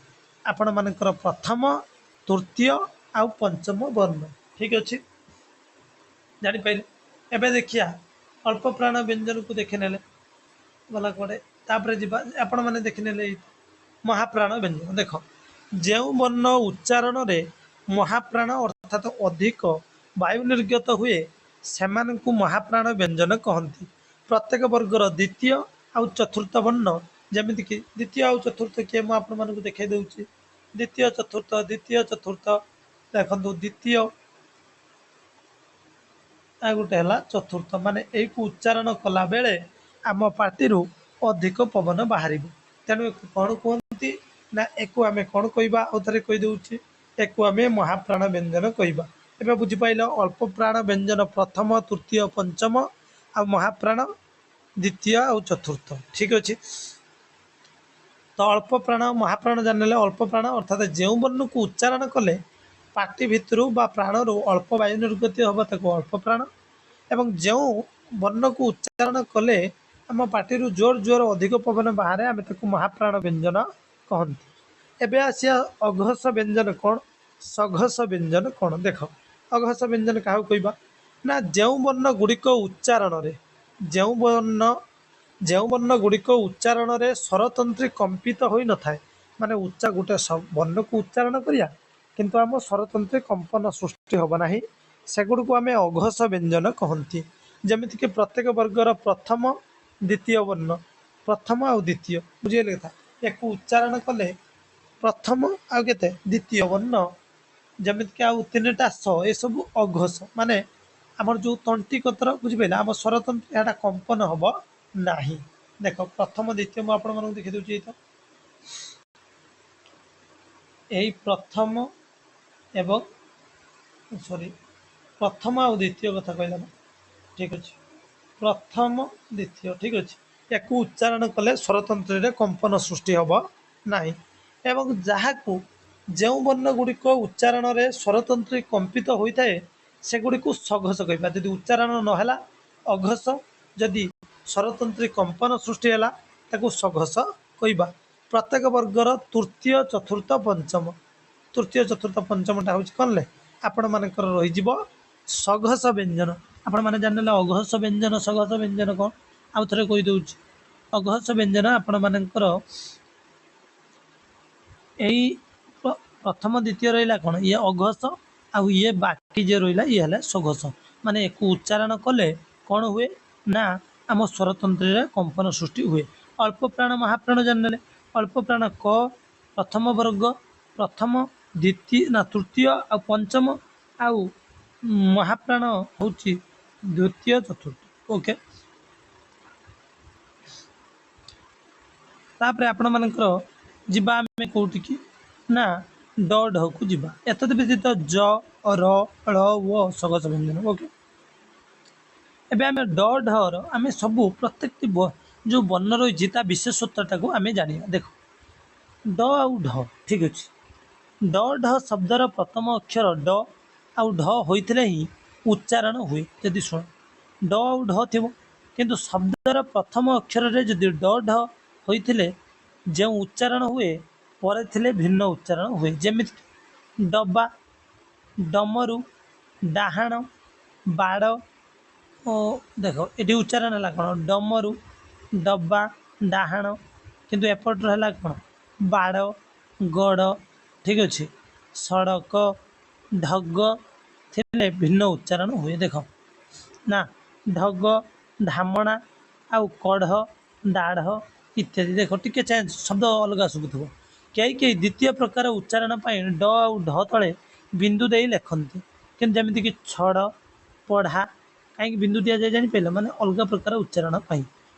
आपण मानकर प्रथम तृतीय आउ पंचम वर्ण। ठीक अच्छे जापारे एबे देखिया अल्प प्राण व्यंजन को देखे नेले गला कड़े तापर जी आपण मैंने देखने महाप्राण व्यंजन देख जो वर्ण उच्चारण रे महाप्राण अर्थात अधिक वायु निर्गत हुए से महाप्राण व्यंजन कहती। प्रत्येक वर्गर द्वितीय आउ चतुर्थ वर्ण जमीक द्वितीय आउ चतुर्थ किए मुझे आपण मानक देखा दूसरी द्वितीय चतुर्थ देखु द्वितीय आ गोटे है चतुर्थ माने यही उच्चारण कला बेले आम पार्टी अधिक पवन बाहर तेणु कौन कहते ना एक आम कौन कहवा आउ थे कहीदे एक आम महाप्राण व्यंजन कहवा एवं बुझीपाल अल्प प्राण व्यंजन प्रथम तृतीय पंचम आ महाप्राण द्वितीय आउ चतुर्थ ठीक अच्छे। तो अल्प प्राण महाप्राण जान अल्प प्राण अर्थात जो वर्ण को उच्चारण कले पार्टी भितर बा प्राणर अल्प वायु निर्गत हम ताको अल्प प्राण एवं जो वर्ण को उच्चारण कले आम पार्टी जोर जोर अधिक पवन बाहर आम ताको महाप्राण व्यंजन कहते। एवं आसिया अघस व्यंजन कौन सघस व्यंजन कौन देख अघस व्यंजन क्या कहवा ना जो वर्ण गुड़िक उच्चारण जो वर्ण गुड़िक उच्चारण में स्वरतंत्री कंपित हो न था माने उच्चा गोटे वर्ण को उच्चारण करिया किंतु आम स्वरतंत्री कंपन सृष्टि हम ना सेगुड़ को आम अघस व्यंजन कहती। जमीक प्रत्येक वर्गर प्रथम द्वितीय वर्ण प्रथम आउ द्वितीय बुझे कथा एक उच्चारण कले प्रथम आउ के द्वितीय वर्ण जमीक आउ तीन टा स ये सब अघस माने आमर जो तंटी कतर बुझिपारे आम स्वरतंत्र यहाँ कंपन हम ना देख प्रथम द्वितीय मुझे देखी दूसरी तो यही प्रथम एवं सॉरी प्रथम आउ द्वितीय कथा कहला ना ठीक अच्छे प्रथम द्वितीय ठीक अच्छे या उच्चारण कले स्वरतंत्र कंपन सृष्टि हम ना एवं जहाँ को जो वर्ण गुड़िक उच्चारण में स्वरतंत्री कंपित होता है सेगुड़ी को सघस कहवा जदि उच्चारण नहला अघस जदि स्वरतंत्री कंपन सृष्टि है ताको सघस कहवा। प्रत्येक वर्गर तृतीय चतुर्थ पंचम तृतीय चतुर्थ पंचमटा हूँ कौन ले आपण मानकर रही सघस व्यंजन आपण मैंने जानने अघस व्यंजन सघस व्यंजन कौन आउ थे कहीदे अघस व्यंजन आपण मानकर यही प्रथम द्वितीय रहा कौन ये अघस आउ ये बाकी जे रहा ये है सघस माने एक उच्चारण कले कौन हुए ना आम स्वरतंत्र कंपन सृष्टि हुए। अल्प प्राण महाप्राण जानने अल्प प्राण क प्रथम वर्ग प्रथम द्वितीय ना तृतीय आ पंचम आउ महाप्राण हूँ द्वितीय चतुर्थ ओके। तापर आपण मानकर जीवा आम कौटी की ना ड ढ को जीवा एत व्यतीत ज र ळ व सघस व्यंजन ओके। एबे आम ड ढर आम सब प्रत्येक जो वर्ण रही विशेषत्वटा को आम जाना देख ड आउ ढ ठीक अच्छे ड ढ शब्दर प्रथम अक्षर ड आउ ढ होते ही उच्चारण हुए जदि शुण ड आउ ढ थी किंतु शब्दर प्रथम अक्षर रे जदि ड ढ होते जो उच्चारण हुए पर थिले भिन्न उच्चारण हुए जमी डबा डमरू डाहाण बाड़ देख ये उच्चारण है कौन डमरू डब्बा डाहाण किंतु एपटर है कौन बाड़ गड़ ठीक अच्छे सड़क ढग थे भिन्न उच्चारण हुए देख ना ढग धामणा आउ कढ़ दाढ़ इत्यादि देख टी चेंज शब्द अलग शुभुव कई कई द्वितीय प्रकार उच्चारण ड आउ ढ तले बिंदु दे लिखती कि जमीक छड़ पढ़ा कहीं बिंदु दि जाए जापारे माने अलग प्रकार उच्चारण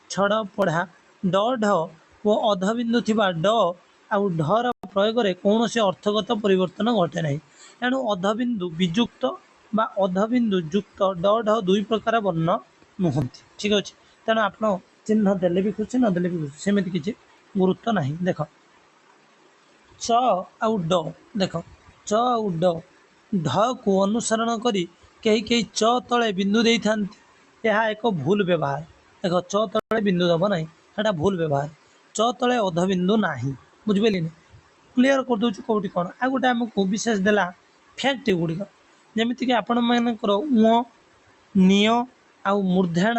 छड़ पढ़ा ड ढ वो अधबिंदु थी ड आउ ढर प्रयोग में कौन से अर्थगत परिवर्तन घटे ना तेणु अधबिंदु विजुक्त बा अधबिंदु युक्त ड ढ दुई प्रकार वर्ण नुहति ठीक अच्छे। तेणु आप चिन्ह देले भी खुशी नदेले भी खुशी सेमती किसी गुरुत्व ना देख च आउ ड देख च आउ ड ढ को अनुसरण करी कहीं कहीं च तले बिंदु दे था यह एक भूल व्यवहार देख च तले बिंदु दब ना यहाँ भूल व्यवहार च तले अधबिंदु ना बुझिपारे क्लीयर कर दूँ कौटी कौन आ गोटे आमको विशेष देला फैक्ट गुड़िक जमीक आपण मानकर उ निय आउ मूर्धाण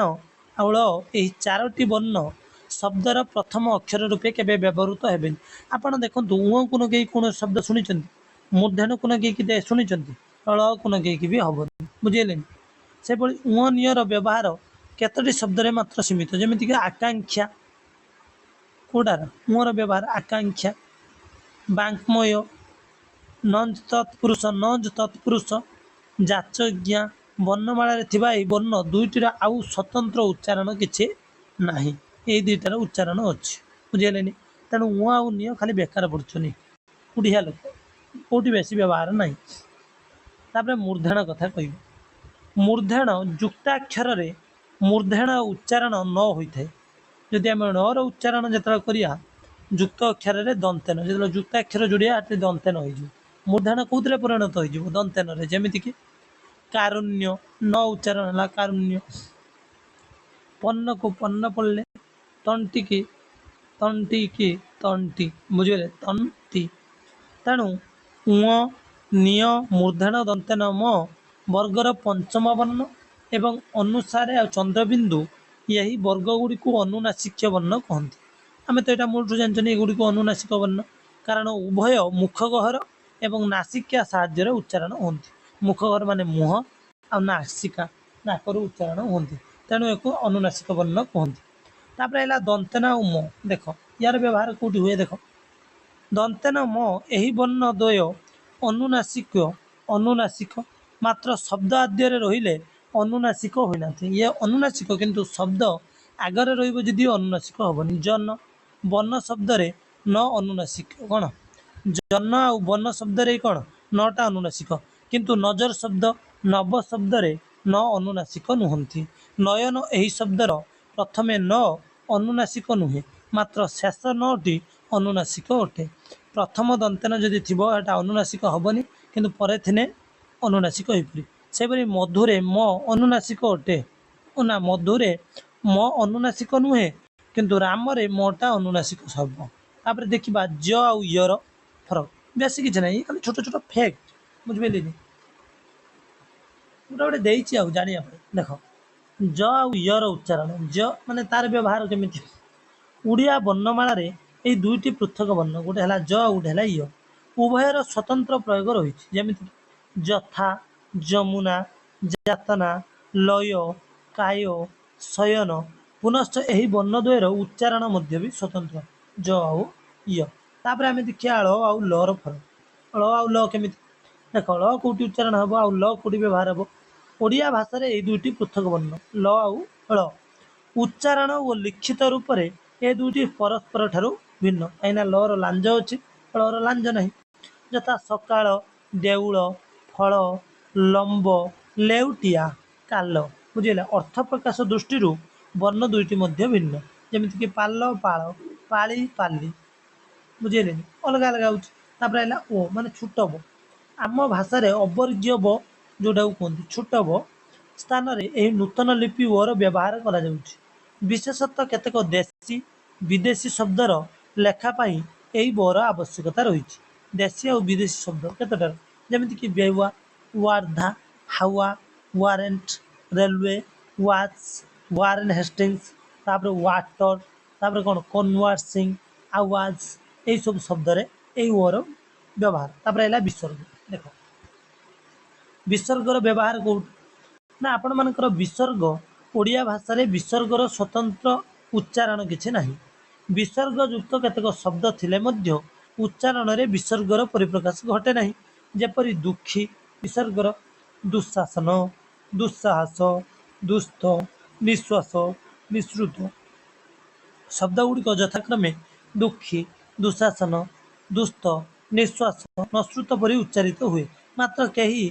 आउल यही चारोटी वर्ण शब्दर प्रथम अक्षर रूपे केवे व्यवहृत हेबेनि आपण देखो उ को नगे कौन शब्द शुणी मूर्धाण को नगे शुणी ळ को नगे भी हम बुझे से उ नियर व्यवहार केतोटी शब्द मात्र सीमित जमीक आकांक्षा कौटार उर व्यवहार आकांक्षा बांकमय नंज तत्पुरुष जाचज्ञा ବର୍ଣ୍ଣମାଳାରେ ଥିବା ଏହି ବର୍ଣ୍ଣ ଦୁଇଟିର ଆଉ ସ୍ୱତନ୍ତ୍ର ଉଚ୍ଚାରଣ କିଛି ନାହିଁ। ଏଇ ଦୁଇଟାର ଉଚ୍ଚାରଣ ଅଛି, ବୁଝିହେଲେନି। ତେଣୁ ଉଁ ଆଉ ନିଅ ଖାଲି ବେକାର ପଡ଼ୁଛନ୍ତି ଓଡ଼ିଆ ଲୋକ, କେଉଁଠି ବେଶୀ ବ୍ୟବହାର ନାହିଁ। ତାପରେ ମୂର୍ଦ୍ଧଣ କଥା କହିବି। ମୂର୍ଦ୍ଧଣ ଯୁକ୍ତାକ୍ଷରରେ ମୂର୍ଦ୍ଧଣ ଉଚ୍ଚାରଣ ନ ହୋଇଥାଏ। ଯଦି ଆମେ ଣର ଉଚ୍ଚାରଣ ଯେତେବେଳେ କରିବା ଯୁକ୍ତ ଅକ୍ଷରରେ ଦନ୍ତେନ, ଯେତେବେଳେ ଯୁକ୍ତାକ୍ଷର ଯୋଡ଼ିବା ଏଠି ଦନ୍ତେନ ହୋଇଯିବ। ମୂର୍ଦ୍ଧଣ କେଉଁଥିରେ ପରିଣତ ହୋଇଯିବ? ଦନ୍ତେନରେ। ଯେମିତିକି କାରୁଣ୍ୟ, ନ ଉଚ୍ଚାରଣ ହେଲା କାରୁଣ୍ୟ। ପନ୍ନକୁ ପନ୍ନ ପଡ଼ିଲେ ତଣ୍ଟିକି ତଣ୍ଟିକି ତଣ୍ଟି, ବୁଝିଗଲେ, ତଣ୍ଟି। ତେଣୁ ଉଁ ନିୟ ମୂର୍ଦ୍ଧଣ ଦନ୍ତେନ ମ ବର୍ଗର ପଞ୍ଚମ ବର୍ଣ୍ଣ ଏବଂ ଅନୁସାରେ ଆଉ ଚନ୍ଦ୍ରବିନ୍ଦୁ ଏହି ବର୍ଗ ଗୁଡ଼ିକୁ ଅନୁନାସିକ୍ୟ ବର୍ଣ୍ଣ କହନ୍ତି। ଆମେ ତ ଏଇଟା ମୂଳଠୁ ଜାଣିଛନ୍ତି ଏଗୁଡ଼ିକୁ ଅନୁନାସିକ ବର୍ଣ୍ଣ, କାରଣ ଉଭୟ ମୁଖ ଗହ୍ୱର ଏବଂ ନାସିକା ସାହାଯ୍ୟରେ ଉଚ୍ଚାରଣ ହୁଅନ୍ତି। ମୁଖ ଗହ୍ୱର ମାନେ ମୁହଁ ଆଉ ନାସିକା ନାକରୁ ଉଚ୍ଚାରଣ ହୁଅନ୍ତି, ତେଣୁ ଏକୁ ଅନୁନାସିକ ବର୍ଣ୍ଣ କୁହନ୍ତି। ତାପରେ ହେଲା ଦନ୍ତେନ ଆଉ ମ। ଦେଖ ୟାର ବ୍ୟବହାର କେଉଁଠି ହୁଏ? ଦେଖ ଦନ୍ତେନ ମ ଏହି ବର୍ଣ୍ଣ ଦ୍ୱୟ ଅନୁନାସିକ ମାତ୍ର ଶବ୍ଦ ଆଦ୍ୟରେ ରହିଲେ ଅନୁନାସିକ ହୋଇନଥାଏ। ଇଏ ଅନୁନାସିକ କିନ୍ତୁ ଶବ୍ଦ ଆଗରେ ରହିବ ଯଦି ଅନୁନାସିକ ହେବନି। ଜନ ବର୍ଣ୍ଣ ଶବ୍ଦରେ ନ ଅନୁନାସିକ କ'ଣ? ଜନ ଆଉ ବର୍ଣ୍ଣ ଶବ୍ଦରେ କ'ଣ? ନଟା ଅନୁନାସିକ, କିନ୍ତୁ ନଜର ଶବ୍ଦ ନବ ଶବ୍ଦରେ ନ ଅନୁନାସିକ ନୁହନ୍ତି। ନୟନ ଏହି ଶବ୍ଦର ପ୍ରଥମେ ନ ଅନୁନାସିକ ନୁହେଁ, ମାତ୍ର ଶେଷ ନଟି ଅନୁନାସିକ ଅଟେ। ପ୍ରଥମ ଦନ୍ତେନ ଯଦି ଥିବ ଏଟା ଅନୁନାସିକ ହେବନି, କିନ୍ତୁ ପରେ ଥିନେ ଅନୁନାସିକ ହୋଇପାରେ। ସେହିପରି ମଧୁରେ ମ ଅନୁନାସିକ ଅଟେ, ନା ମଧୁରେ ମ ଅନୁନାସିକ ନୁହେଁ, କିନ୍ତୁ ରାମରେ ମଟା ଅନୁନାସିକ ହେବ। ତାପରେ ଦେଖିବା ଜ ଆଉ ୟର ଫରକ। ବେଶୀ କିଛି ନାହିଁ, ଖାଲି ଛୋଟ ଛୋଟ ଫ୍ୟାକ୍ଟ, ବୁଝିପାରିଲେନି। ଗୋଟେ ଦେଇଛି ଆଉ ଜାଣିବା ପାଇଁ। ଦେଖ ଜ ଆଉ ୟର ଉଚ୍ଚାରଣ। ଜ ମାନେ ତାର ବ୍ୟବହାର କେମିତି? ଓଡ଼ିଆ ବର୍ଣ୍ଣମାଳାରେ ଏଇ ଦୁଇଟି ପୃଥକ ବର୍ଣ୍ଣ, ଗୋଟେ ହେଲା ଜ ଆଉ ଗୋଟେ ହେଲା ୟ। ଉଭୟର ସ୍ୱତନ୍ତ୍ର ପ୍ରୟୋଗ ରହିଛି। ଯେମିତି ଯଥା, ଯମୁନା, ଯାତନା, ଲୟ, କାୟ, ଶୟନ। ପୁନଶ୍ଚ ଏହି ବର୍ଣ୍ଣଦ୍ୱୟର ଉଚ୍ଚାରଣ ମଧ୍ୟ ବି ସ୍ୱତନ୍ତ୍ର, ଜ ଆଉ ୟ। ତାପରେ ଆମେ ଦେଖିବା ଳ ଆଉ ଲର ଫରକ। ଳ ଆଉ ଲ କେମିତି? ଦେଖ ଳ କେଉଁଠି ଉଚ୍ଚାରଣ ହେବ ଆଉ ଲ କେଉଁଠି ବ୍ୟବହାର ହେବ? ଓଡ଼ିଆ ଭାଷାରେ ଏଇ ଦୁଇଟି ପୃଥକ ବର୍ଣ୍ଣ ଲ ଆଉ ଳ। ଉଚ୍ଚାରଣ ଓ ଲିଖିତ ରୂପରେ ଏ ଦୁଇଟି ପରସ୍ପର ଠାରୁ ଭିନ୍ନ। କାହିଁକିନା ଲର ଲାଞ୍ଜ ଅଛି, ଳର ଲାଞ୍ଜ ନାହିଁ। ଯଥା ସକାଳ, ଦେଉଳ, ଫଳ, ଲମ୍ବ, ଲେଉଟିଆ, କାଲ, ବୁଝିଲେ। ଅର୍ଥ ପ୍ରକାଶ ଦୃଷ୍ଟିରୁ ବର୍ଣ୍ଣ ଦୁଇଟି ମଧ୍ୟ ଭିନ୍ନ। ଯେମିତିକି ପାଲ, ପାଳ, ପାଳି, ପାଲି, ବୁଝିଲେନି, ଅଲଗା ଅଲଗା ହେଉଛି। ତାପରେ ହେଲା ଓ ମାନେ ଛୋଟ ବ। ଆମ ଭାଷାରେ ଅବର୍ଗୀୟ ବ ଯେଉଁଟାକୁ କୁହନ୍ତି ଛୋଟ ବ ସ୍ଥାନରେ ଏହି ନୂତନ ଲିପି ଓର ବ୍ୟବହାର କରାଯାଉଛି। ବିଶେଷତଃ କେତେକ ଦେଶୀ ବିଦେଶୀ ଶବ୍ଦର ଲେଖା ପାଇଁ ଏହି ବର ଆବଶ୍ୟକତା ରହିଛି। ଦେଶୀ ଆଉ ବିଦେଶୀ ଶବ୍ଦ କେତେଟା? ଯେମିତିକି ବେୱା, ୱାର୍ଧା, ହାୱା, warrant, railway, watch, Warren Hastings, ତାପରେ ୱାଟର, ତାପରେ କ'ଣ କନୱାର୍ସିଂ, ଆୱାଜ, ଏଇସବୁ ଶବ୍ଦରେ ଏଇ ଓର ବ୍ୟବହାର। ତାପରେ ହେଲା ବିସର୍ଗ। ଦେଖ ବିସର୍ଗର ବ୍ୟବହାର କେଉଁଠି? ନା ଆପଣମାନଙ୍କର ବିସର୍ଗ, ଓଡ଼ିଆ ଭାଷାରେ ବିସର୍ଗର ସ୍ୱତନ୍ତ୍ର ଉଚ୍ଚାରଣ କିଛି ନାହିଁ। ବିସର୍ଗ ଯୁକ୍ତ କେତେକ ଶବ୍ଦ ଥିଲେ ମଧ୍ୟ ଉଚ୍ଚାରଣରେ ବିସର୍ଗର ପରିପ୍ରକାଶ ଘଟେ ନାହିଁ। ଯେପରି ଦୁଃଖୀ ବିସର୍ଗର ଦୁଃଶାସନ, ଦୁଃସାହସ, ଦୁସ୍ଥ, ନିଶ୍ୱାସ, ନିଃସୃତ। ଶବ୍ଦଗୁଡ଼ିକ ଯଥାକ୍ରମେ ଦୁଃଖୀ, ଦୁଃଶାସନ, ଦୁସ୍ଥ, ନିଶ୍ୱାସ, ନଶ୍ରୁତ ପରି ଉଚ୍ଚାରିତ ହୁଏ। ମାତ୍ର କେହି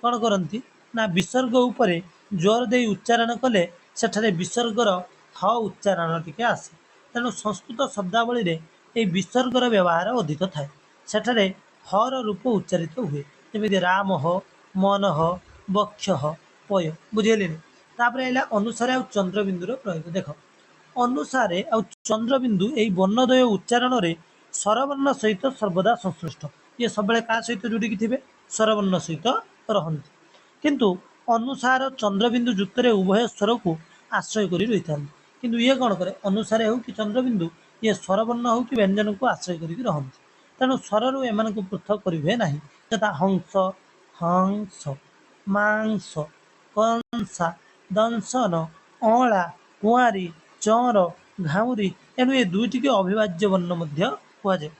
କ'ଣ କରନ୍ତି ନା ବିସର୍ଗ ଉପରେ ଜୋର ଦେଇ ଉଚ୍ଚାରଣ କଲେ ସେଠାରେ ବିସର୍ଗର ହ ଉଚ୍ଚାରଣ ଟିକେ ଆସେ। ତେଣୁ ସଂସ୍କୃତ ଶବ୍ଦାବଳୀରେ ଏହି ବିସର୍ଗର ବ୍ୟବହାର ଅଧିକ ଥାଏ। ସେଠାରେ ହର ରୂପ ଉଚ୍ଚାରିତ ହୁଏ। ଯେମିତି ରାମଃ, ମନଃ, ବକ୍ଷଃ, ପୟ, ବୁଝିଗଲେନି। ତାପରେ ହେଲା ଅନୁସାରେ ଆଉ ଚନ୍ଦ୍ରବିନ୍ଦୁର ପ୍ରୟୋଗ। ଦେଖ ଅନୁସାରେ ଆଉ ଚନ୍ଦ୍ରବିନ୍ଦୁ ଏହି ବର୍ଣ୍ଣଦ୍ୱୟ ଉଚ୍ଚାରଣରେ ସ୍ୱରବର୍ଣ୍ଣ ସହିତ ସର୍ବଦା ସଂଶ୍ଳିଷ୍ଟ। ଇଏ ସବୁବେଳେ କାହା ସହିତ ଯୋଡ଼ିକି ଥିବେ? ସ୍ୱରବର୍ଣ୍ଣ ସହିତ ରହନ୍ତି। କିନ୍ତୁ ଅନୁସାର ଚନ୍ଦ୍ରବିନ୍ଦୁ ଯୁକ୍ତରେ ଉଭୟ ସ୍ୱରକୁ ଆଶ୍ରୟ କରି ରହିଥାନ୍ତି। କିନ୍ତୁ ଇଏ କ'ଣ କରେ? ଅନୁସାରେ ହେଉ କି ଚନ୍ଦ୍ରବିନ୍ଦୁ ଇଏ ସ୍ୱରବର୍ଣ୍ଣ ହେଉ କି ବ୍ୟଞ୍ଜନକୁ ଆଶ୍ରୟ କରିକି ରହନ୍ତି। ତେଣୁ ସ୍ୱରରୁ ଏମାନଙ୍କୁ ପୃଥକ କରିହୁଏ ନାହିଁ। ଯଥା ହଂସ, ହଂସ, ମାଂସ, କଂସା, ଦଂଶନ, ଅଁଳା, କୁଆଁରୀ, ଚଅଁର, ଘାଉଁରୀ। ଏଣୁ ଏ ଦୁଇଟିକି ଅବିଭାଜ୍ୟ ବର୍ଣ୍ଣ ମଧ୍ୟ କୁହାଯାଏ।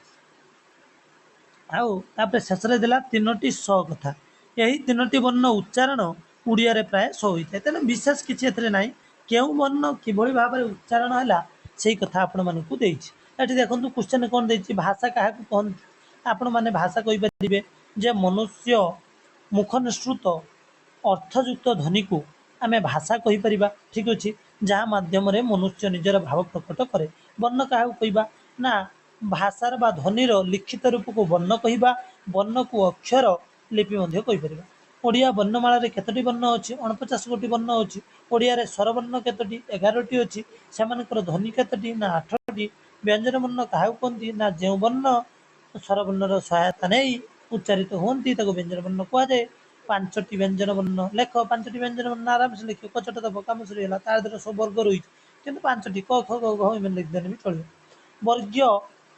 ଆଉ ତାପରେ ଶେଷରେ ଦେଲା ତିନୋଟି ସ କଥା। ଏହି ତିନୋଟି ବର୍ଣ୍ଣ ଉଚ୍ଚାରଣ ଓଡ଼ିଆରେ ପ୍ରାୟ ଶୋ ହୋଇଥାଏ। ତେଣୁ ବିଶେଷ କିଛି ଏଥିରେ ନାହିଁ। କେଉଁ ବର୍ଣ୍ଣ କିଭଳି ଭାବରେ ଉଚ୍ଚାରଣ ହେଲା ସେଇ କଥା ଆପଣମାନଙ୍କୁ ଦେଇଛି। ଏଠି ଦେଖନ୍ତୁ କ୍ୱେଶ୍ଚନ୍ କ'ଣ ଦେଇଛି, ଭାଷା କାହାକୁ କହନ୍ତି? ଆପଣମାନେ ଭାଷା କହିପାରିବେ ଯେ ମନୁଷ୍ୟ ମୁଖନିସୃତ ଅର୍ଥଯୁକ୍ତ ଧ୍ୱନିକୁ ଆମେ ଭାଷା କହିପାରିବା। ଠିକ୍ ଅଛି, ଯାହା ମାଧ୍ୟମରେ ମନୁଷ୍ୟ ନିଜର ଭାବ ପ୍ରକଟ କରେ। ବର୍ଣ୍ଣ କାହାକୁ କହିବା ନା ଭାଷାର ବା ଧ୍ୱନିର ଲିଖିତ ରୂପକୁ ବର୍ଣ୍ଣ କହିବା। ବର୍ଣ୍ଣକୁ ଅକ୍ଷର ଲିପି ମଧ୍ୟ କହିପାରିବା। ଓଡ଼ିଆ ବର୍ଣ୍ଣମାଳାରେ କେତୋଟି ବର୍ଣ୍ଣ ଅଛି? 49 ଗୋଟି ବର୍ଣ୍ଣ ଅଛି। ଓଡ଼ିଆରେ ସ୍ୱରବର୍ଣ୍ଣ କେତୋଟି? 11ଟି ଅଛି। ସେମାନଙ୍କର ଧ୍ୱନି କେତୋଟି? ନା 8ଟି। ବ୍ୟଞ୍ଜନ ବର୍ଣ୍ଣ କାହାକୁ କୁହନ୍ତି? ନା ଯେଉଁ ବର୍ଣ୍ଣ ସ୍ୱରବର୍ଣ୍ଣର ସହାୟତା ନେଇ ଉଚ୍ଚାରିତ ହୁଅନ୍ତି ତାକୁ ବ୍ୟଞ୍ଜନ ବର୍ଣ୍ଣ କୁହାଯାଏ। 5ଟି ବ୍ୟଞ୍ଜନ ବର୍ଣ୍ଣ ଲେଖ। 5ଟି ବ୍ୟଞ୍ଜନ ବର୍ଣ୍ଣ ଆରାମସେ ଲେଖିବ, କଚଟ ଦବ କାମ ସରିଗଲା। ତା ଦେହରେ ସବୁ ବର୍ଗ ରହିଛି, କିନ୍ତୁ 5ଟି କ ଖ ଗ ଘ ଏମାନେ ଲେଖିଦେଲେ ବି ଚଳିବ।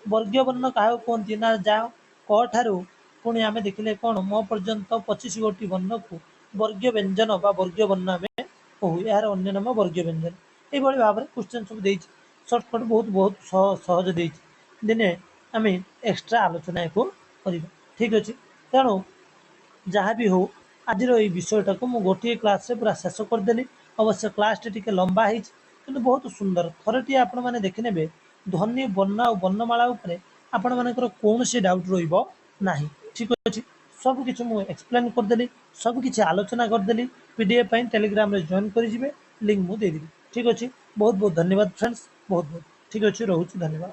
ବର୍ଗୀୟ ବର୍ଣ୍ଣ କାହାକୁ କୁହନ୍ତି? ନା ଯାହା କ ଠାରୁ ପୁଣି ଆମେ ଦେଖିଲେ କ'ଣ ମ ପର୍ଯ୍ୟନ୍ତ 25 ଗୋଟି ବର୍ଣ୍ଣକୁ ବର୍ଗୀୟ ବ୍ୟଞ୍ଜନ ବା ବର୍ଗୀୟ ବର୍ଣ୍ଣ ଆମେ କହୁ। ଏହାର ଅନ୍ୟ ନାମ ବର୍ଗୀୟ ବ୍ୟଞ୍ଜନ। ଏଇଭଳି ଭାବରେ କ୍ୱେଶ୍ଚନ୍ ସବୁ ଦେଇଛି। ସର୍ଟକଟ୍ ବହୁତ ସହଜ ଦେଇଛି। ଦିନେ ଆମେ ଏକ୍ସଟ୍ରା ଆଲୋଚନା ୟାକୁ କରିବା। ଠିକ୍ ଅଛି, ତେଣୁ ଯାହା ବି ହଉ ଆଜିର ଏଇ ବିଷୟଟାକୁ ମୁଁ ଗୋଟିଏ କ୍ଲାସ୍ରେ ପୁରା ଶେଷ କରିଦେଲି। ଅବଶ୍ୟ କ୍ଲାସ୍ଟି ଟିକେ ଲମ୍ବା ହେଇଛି, କିନ୍ତୁ ବହୁତ ସୁନ୍ଦର। ଥରଟିଏ ଆପଣମାନେ ଦେଖିନେବେ, ଧ୍ୱନି ବର୍ଣ୍ଣ ଆଉ ବର୍ଣ୍ଣମାଳା ଉପରେ ଆପଣମାନଙ୍କର କୌଣସି ଡାଉଟ୍ ରହିବ ନାହିଁ। ଠିକ୍ ଅଛି, ସବୁକିଛି ମୁଁ ଏକ୍ସପ୍ଲେନ୍ କରିଦେଲି, ସବୁକିଛି ଆଲୋଚନା କରିଦେଲି। PDF ପାଇଁ ଟେଲିଗ୍ରାମରେ ଜଏନ୍ କରିଯିବେ, ଲିଙ୍କ୍ ମୁଁ ଦେଇଦେବି। ଠିକ୍ ଅଛି, ବହୁତ ଧନ୍ୟବାଦ ଫ୍ରେଣ୍ଡସ୍, ବହୁତ। ଠିକ୍ ଅଛି, ରହୁଛି, ଧନ୍ୟବାଦ।